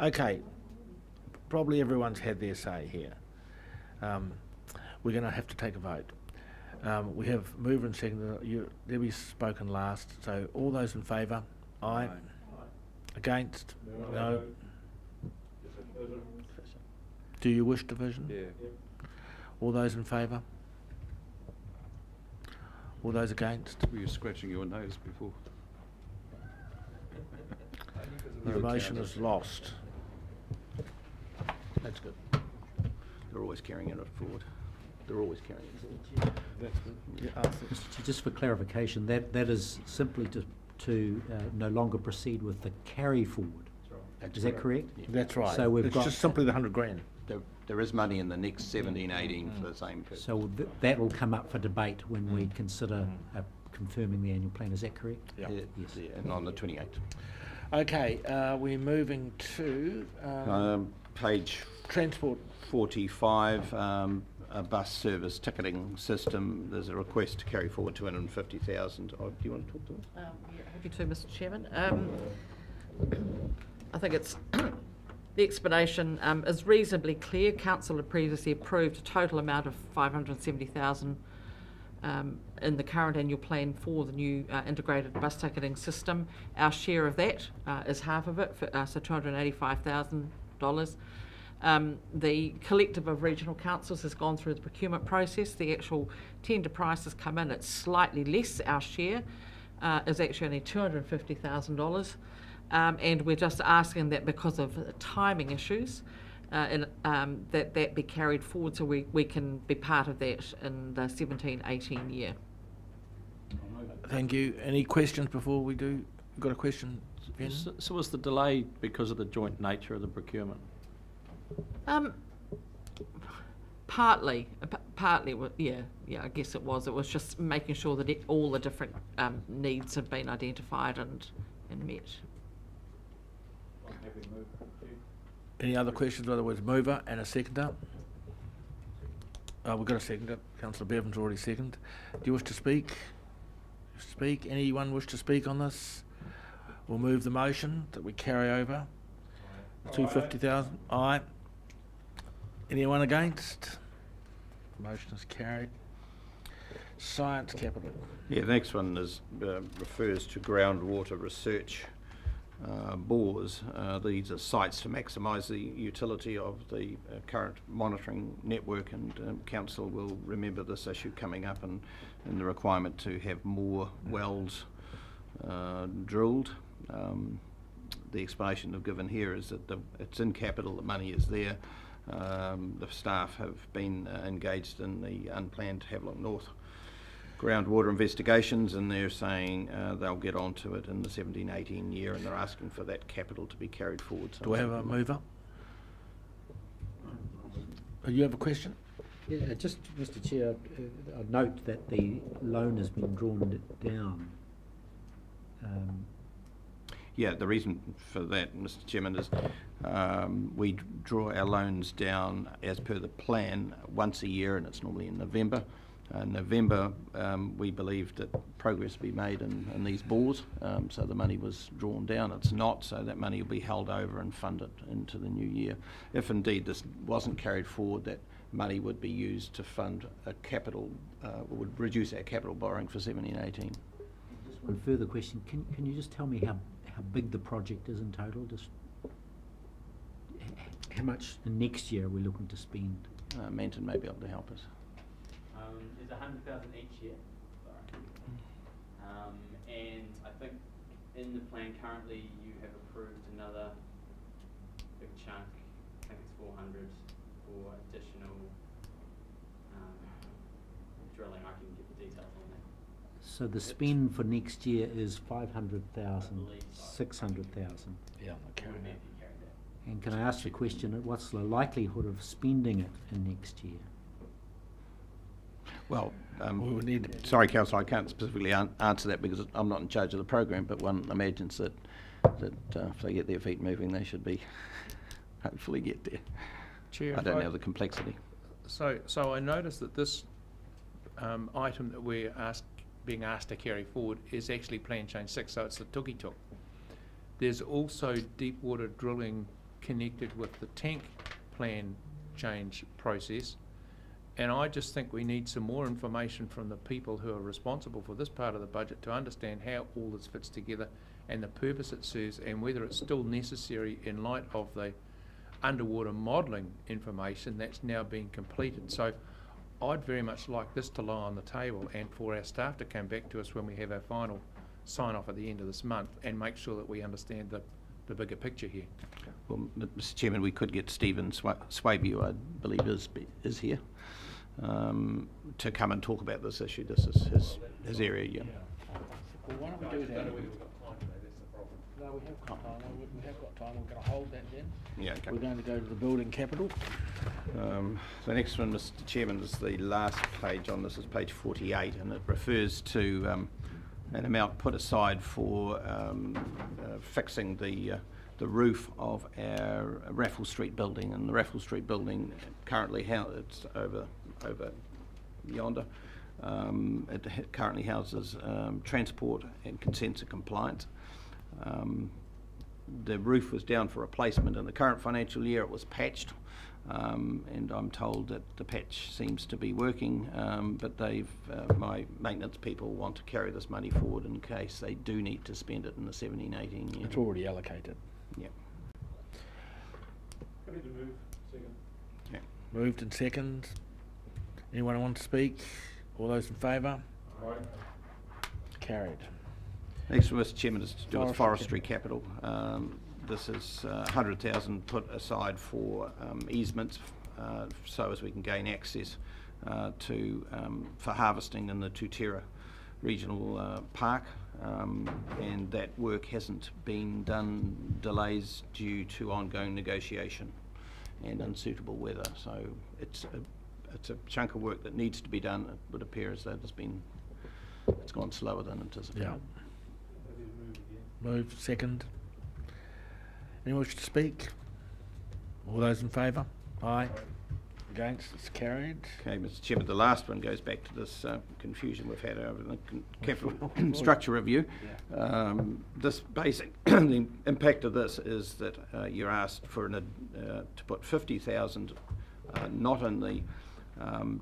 okay, probably everyone's had their say here. We're going to have to take a vote. We have mover and seconder. Debbie's spoken last. So all those in favour? Aye. Against? No. Do you wish division? Yeah. All those in favour? All those against? Were you scratching your nose before? The motion is lost. That's good. They're always carrying it forward. They're always carrying it forward. That's good. Yeah, Just for clarification, that is simply to no longer proceed with the carry forward. Is that correct? Yeah. That's right. So we've it's got just simply the 100 grand. There is money in the next 17, 18 for the same purpose. So that will come up for debate when we consider confirming the annual plan. Is that correct? Yeah. Yes. Yeah, and on the 28th. Okay, we're moving to Page transport. 45, a bus service ticketing system. There's a request to carry forward 250,000. Do you want to talk to it? Yeah, happy to, Mr. Chairman. I think it's the explanation is reasonably clear. Council had previously approved a total amount of 570,000 in the current annual plan for the new integrated bus ticketing system. Our share of that is half of it, so $285,000. The collective of regional councils has gone through the procurement process. The actual tender price has come in. It's slightly less. Our share is actually only $250,000. And we're just asking that because of timing issues, that be carried forward so we can be part of that in the 17-18 year. Thank you. Any questions before we do? Got a question? Ben? So was the delay because of the joint nature of the procurement? Partly, Partly, yeah, I guess it was. It was just making sure that all the different needs have been identified and met. Any other questions? Otherwise, mover and a seconder. We've got a seconder. Councillor Bevan's already seconded. Do you wish to speak? Anyone wish to speak on this? We'll move the motion that we carry over. 250,000. Aye. Anyone against? Motion is carried. Science capital. Yeah, the next one is refers to groundwater research bores. These are sites to maximise the utility of the current monitoring network, and Council will remember this issue coming up and the requirement to have more wells drilled. The explanation I've given here is that it's in capital, the money is there. The staff have been engaged in the unplanned Havelock North groundwater investigations, and they're saying they'll get onto it in the 17-18 year, and they're asking for that capital to be carried forward. So do I have a mover? You have a question? Yeah, just, Mr. Chair, I note that the loan has been drawn down. Yeah, the reason for that, Mr. Chairman, is we draw our loans down as per the plan once a year, and it's normally in November. November, we believed that progress would be made in these bores, so the money was drawn down. It's not, so that money will be held over and funded into the new year. If indeed this wasn't carried forward, that money would be used to fund a capital, would reduce our capital borrowing for 17-18. Just one further question. Can you just tell me how big the project is in total? Just how much next year are we looking to spend? Manton may be able to help us. There's 100,000 each year. And I think in the plan currently you have approved another big chunk, I think it's 400 for additional drilling. I can get the details on that. So the spend for next year is 500,000, 600,000. Yeah, okay. And can I ask the question, what's the likelihood of spending it in next year? Well, sorry, Councillor, I can't specifically answer that because I'm not in charge of the program, but one imagines that if they get their feet moving, they should be hopefully get there. Chair, I don't know the complexity. So I noticed that this item that we're being asked to carry forward is actually Plan Change 6, so it's the Tuki-Tuk. There's also deep water drilling connected with the tank plan change process. And I just think we need some more information from the people who are responsible for this part of the budget to understand how all this fits together and the purpose it serves, and whether it's still necessary in light of the underwater modelling information that's now being completed. So I'd very much like this to lie on the table, and for our staff to come back to us when we have our final sign off at the end of this month and make sure that we understand the bigger picture here. Well, Mr. Chairman, we could get Stephen Swaby, who I believe is here, to come and talk about this issue. This is his area, yeah. Well, why don't we do that? No, we have got time. We have got time. We're going to hold that then. Yeah, okay. We're going to go to the building capital. The next one, Mr. Chairman, is the last page on this, is page 48, and it refers to an amount put aside for fixing the roof of our Raffles Street building. And the Raffles Street building currently, it's over yonder. It currently houses transport and consents and compliance. The roof was down for replacement in the current financial year. It was patched, and I'm told that the patch seems to be working, but my maintenance people want to carry this money forward in case they do need to spend it in the 17-18 year. It's already allocated. Yeah. Happy to move. Second. Yeah. Moved and second. Anyone want to speak? All those in favour? Aye. Carried. Next, Mr. Chairman, is to do with forestry capital. This is 100,000 put aside for easements, so as we can gain access for harvesting in the Tutera Regional Park, and that work hasn't been done. Delays due to ongoing negotiation and unsuitable weather. So it's it's a chunk of work that needs to be done. It would appear as though it's gone slower than anticipated. Yeah. Move, second. Anyone wish to speak? All those in favour? Aye. Against? It's carried. Okay, Mr. Chairman, the last one goes back to this confusion we've had over the capital structure review. This basic, the impact of this is that you're asked for to put 50,000, not in the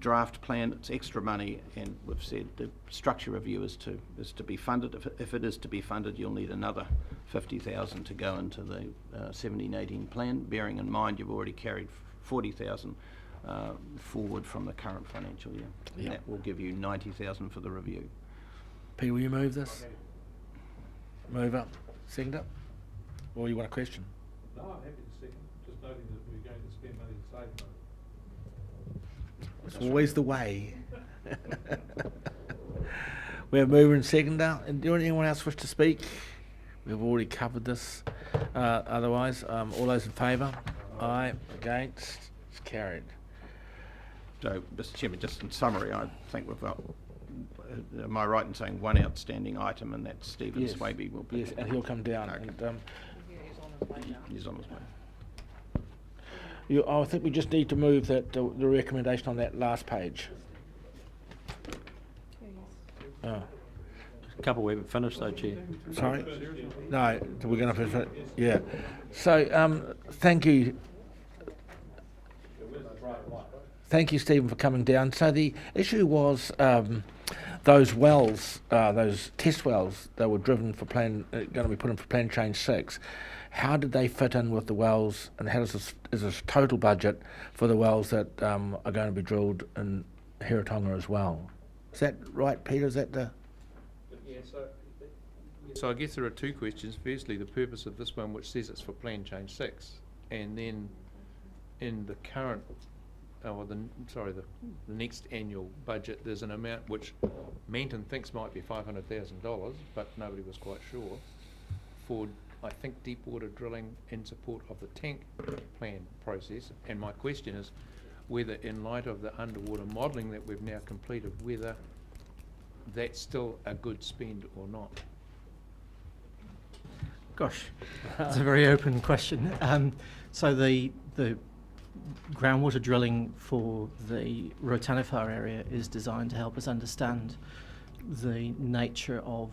draft plan. It's extra money, and we've said the structure review is to be funded. If it is to be funded, you'll need another 50,000 to go into the 17-18 plan. Bearing in mind you've already carried 40,000 forward from the current financial year. Yeah. That will give you 90,000 for the review. Pete, will you move this? Move up. Second up? Or you want a question? No, I'm happy to second, just noting that we're going to spend money to save money. It's always the way. We have mover and seconder. And do anyone else wish to speak? We've already covered this. Otherwise, all those in favour? Aye. Against? It's carried. So, Mr. Chairman, just in summary, I think we've got, am I right in saying one outstanding item, and that's Stephen Yes. Swaby will pick Yes, it and up? he'll come down. Okay. And, He's on his way. I think we just need to move that the recommendation on that last page. Oh. A couple we haven't finished though, Chair. Sorry? No, we're going to finish it. Yeah. So, thank you. Thank you, Stephen, for coming down. So the issue was those wells, those test wells that were driven for going to be put in for Plan Change 6. How did they fit in with the wells, and how is this total budget for the wells that are going to be drilled in Hiratonga as well? Is that right, Peter? Is that the... Yeah, so I guess there are two questions. Firstly, the purpose of this one, which says it's for Plan Change 6, and then in the current, the next annual budget, there's an amount which Manton thinks might be $500,000, but nobody was quite sure, for, I think, deep water drilling in support of the tank plan process. And my question is whether, in light of the underwater modelling that we've now completed, whether that's still a good spend or not. Gosh, it's a very open question. So the groundwater drilling for the Rotanifar area is designed to help us understand the nature of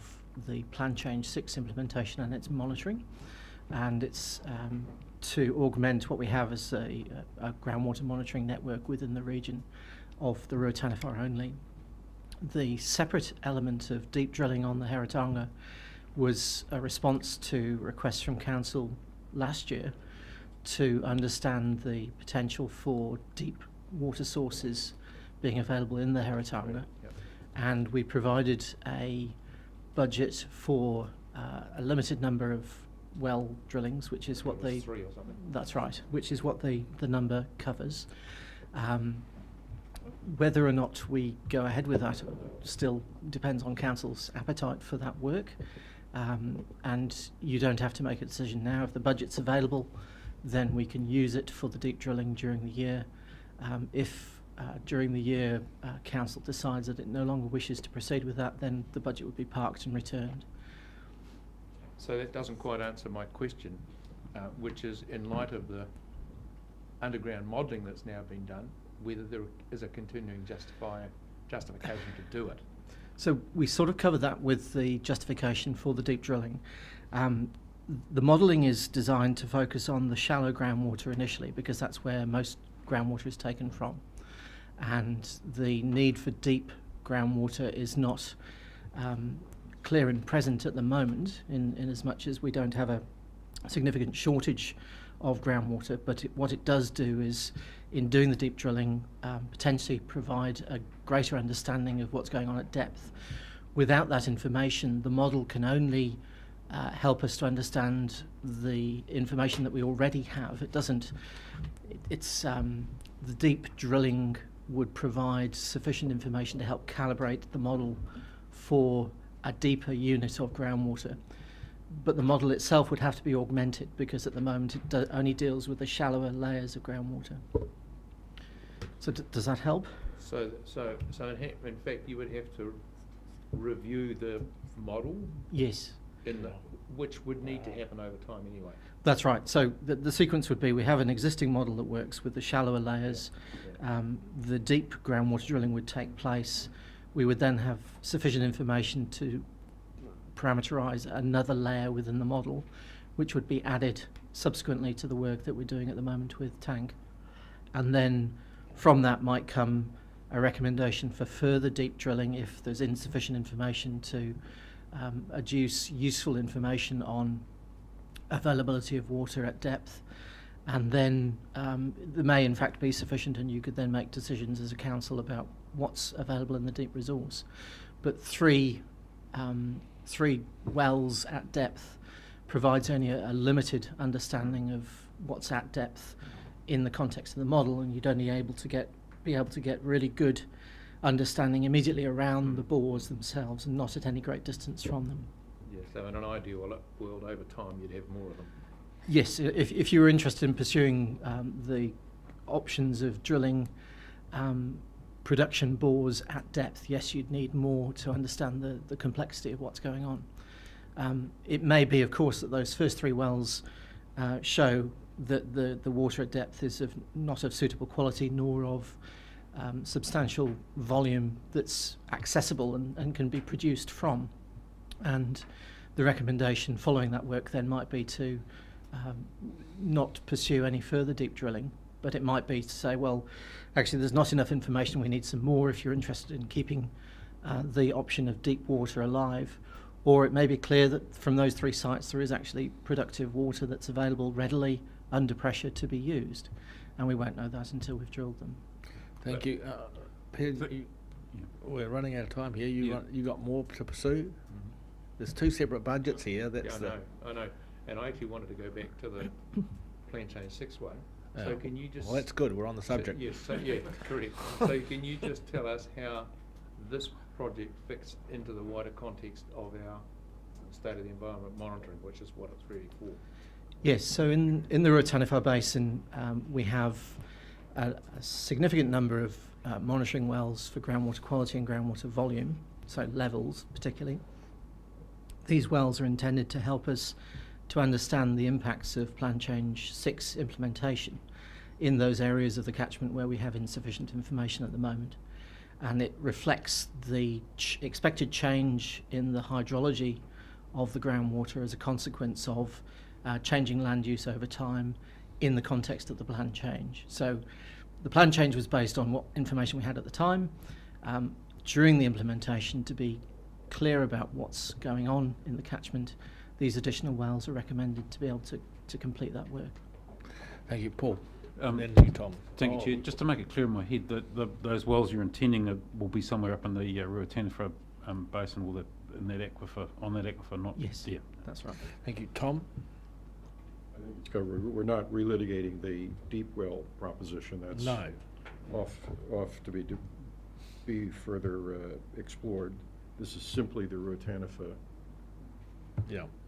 the Plan Change 6 implementation and its monitoring, and it's to augment what we have as a groundwater monitoring network within the region of the Rotanifar only. The separate element of deep drilling on the Hiratonga was a response to requests from Council last year to understand the potential for deep water sources being available in the Hiratonga. Yep. And we provided a budget for a limited number of well drillings, which is what the... 3 or something. That's right, which is what the number covers. Whether or not we go ahead with that still depends on Council's appetite for that work. And you don't have to make a decision now. If the budget's available, then we can use it for the deep drilling during the year. If during the year Council decides that it no longer wishes to proceed with that, then the budget would be parked and returned. So that doesn't quite answer my question, which is, in light of the underground modelling that's now been done, whether there is a continuing justification to do it. So we sort of cover that with the justification for the deep drilling. The modelling is designed to focus on the shallow groundwater initially, because that's where most groundwater is taken from. And the need for deep groundwater is not clear and present at the moment, in as much as we don't have a significant shortage of groundwater. But what it does do is, in doing the deep drilling, potentially provide a greater understanding of what's going on at depth. Without that information, the model can only help us to understand the information that we already have. It doesn't, the deep drilling would provide sufficient information to help calibrate the model for a deeper unit of groundwater. But the model itself would have to be augmented, because at the moment it only deals with the shallower layers of groundwater. So does that help? So in fact, you would have to review the model, Yes. which would need to happen over time anyway. That's right. So the sequence would be we have an existing model that works with the shallower layers. The deep groundwater drilling would take place. We would then have sufficient information to parameterize another layer within the model, which would be added subsequently to the work that we're doing at the moment with Tank. And then from that might come a recommendation for further deep drilling if there's insufficient information to adduce useful information on availability of water at depth. And then there may in fact be sufficient, and you could then make decisions as a council about what's available in the deep resource. But three wells at depth provides only a limited understanding of what's at depth in the context of the model, and you'd only be able to get really good understanding immediately around the bores themselves and not at any great distance from them. Yes, so in an ideal world over time you'd have more of them. Yes, if you were interested in pursuing the options of drilling production bores at depth, yes, you'd need more to understand the complexity of what's going on. It may be, of course, that those first 3 wells show that the water at depth is not of suitable quality nor of substantial volume that's accessible and can be produced from. And the recommendation following that work then might be to not pursue any further deep drilling, but it might be to say, well, actually there's not enough information, we need some more if you're interested in keeping the option of deep water alive. Or it may be clear that from those 3 sites there is actually productive water that's available readily under pressure to be used, and we won't know that until we've drilled them. Thank you. Peter, we're running out of time here. You got more to pursue? There's 2 separate budgets here. That's I know. And I actually wanted to go back to the Plan Change 6 one. So can you just... Well, that's good. We're on the subject. Correct. So can you just tell us how this project fits into the wider context of our state of the environment monitoring, which is what it's really for? Yes, so in the Ruatanawhā Basin we have a significant number of monitoring wells for groundwater quality and groundwater volume, so levels particularly. These wells are intended to help us to understand the impacts of Plan Change 6 implementation in those areas of the catchment where we have insufficient information at the moment. And it reflects the expected change in the hydrology of the groundwater as a consequence of changing land use over time in the context of the plan change. So the plan change was based on what information we had at the time. During the implementation, to be clear about what's going on in the catchment, these additional wells are recommended to be able to complete that work. Thank you, Paul. Then you, Tom. Thank you, Chair. Just to make it clear in my head, that those wells you're intending will be somewhere up in the Ruatanawhā Basin, or in that aquifer, on that aquifer, not... Yes, yeah. That's right. Thank you, Tom. I think it's covered. We're not relitigating the deep well proposition. That's off to be further explored. This is simply the Ruatanawhā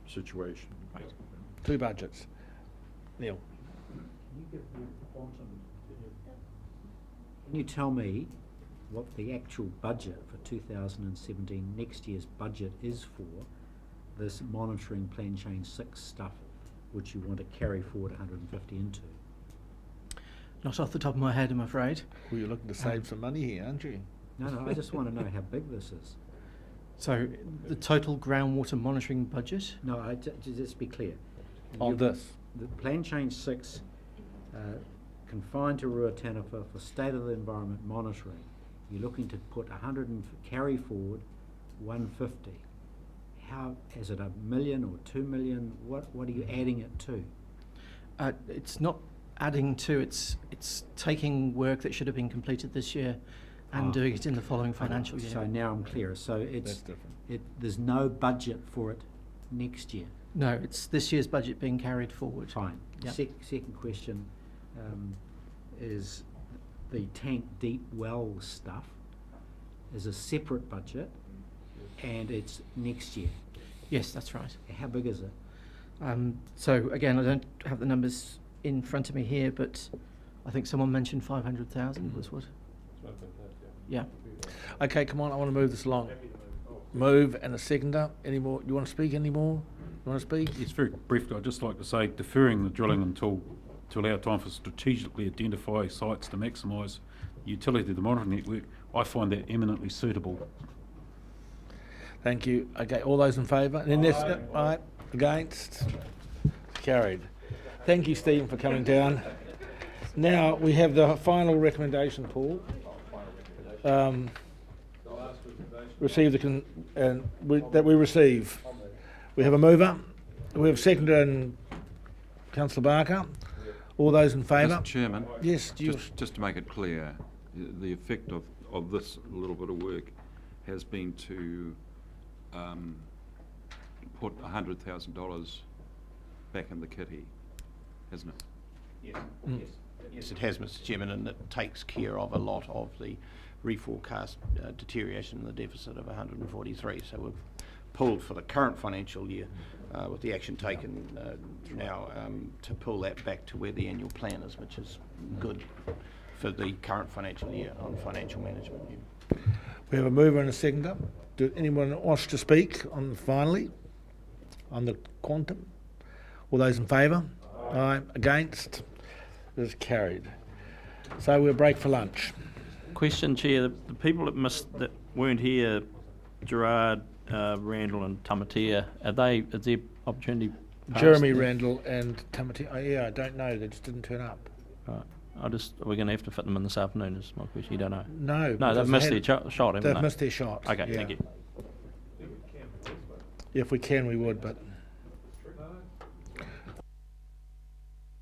situation. Right. 2 budgets. Neil. Can you tell me what the actual budget for 2017, next year's budget, is for this monitoring Plan Change 6 stuff, which you want to carry forward 150 into? Not off the top of my head, I'm afraid. Well, you're looking to save some money here, aren't you? No, I just want to know how big this is. So the total groundwater monitoring budget? No, just be clear. On this? The Plan Change 6 confined to Ruatanawhā for state of the environment monitoring. You're looking to put carry forward 150. How is it, 1 million or 2 million? What are you adding it to? It's not adding to. It's taking work that should have been completed this year and doing it in the following financial year. So now I'm clear. So That's different. There's no budget for it next year. No, it's this year's budget being carried forward. Fine. Yep. Second question is the tank deep well stuff is a separate budget and it's next year. Yes, that's right. How big is it? So again, I don't have the numbers in front of me here, but I think someone mentioned 500,000 was what? Yeah. Okay, come on, I want to move this along. Move and a seconder. Any more? You want to speak any more? You want to speak? It's very brief. I'd just like to say deferring the drilling until to allow time for strategically identify sites to maximise utility of the monitoring network. I find that eminently suitable. Thank you. Okay, all those in favour? And then this, aye. Against? Carried. Thank you, Stephen, for coming down. Now we have the final recommendation, Paul. Receive that we receive. We have a mover. We have seconder and Councillor Barker. All those in favour? Mr. Chairman. Yes. Just to make it clear, the effect of this little bit of work has been to put $100,000 back in the kitty, hasn't it? Yes. Yes, it has, Mr. Chairman, and it takes care of a lot of the reforecast deterioration in the deficit of 143. So we've pulled for the current financial year with the action taken now to pull that back to where the annual plan is, which is good for the current financial year on financial management. We have a mover and a seconder. Do anyone wish to speak on the quantum? All those in favour? Aye. Against? It is carried. So we'll break for lunch. Question, Chair. The people that weren't here, Gerard, Randall and Tamatea, is their opportunity passed? Jeremy Randall and Tamatea. Yeah, I don't know. They just didn't turn up. Right. Are we going to have to fit them in this afternoon? Is my question. You don't know. No. No, they've missed their shot. Haven't They've they? missed their shot. Okay, yeah. thank you. If we can, we would, but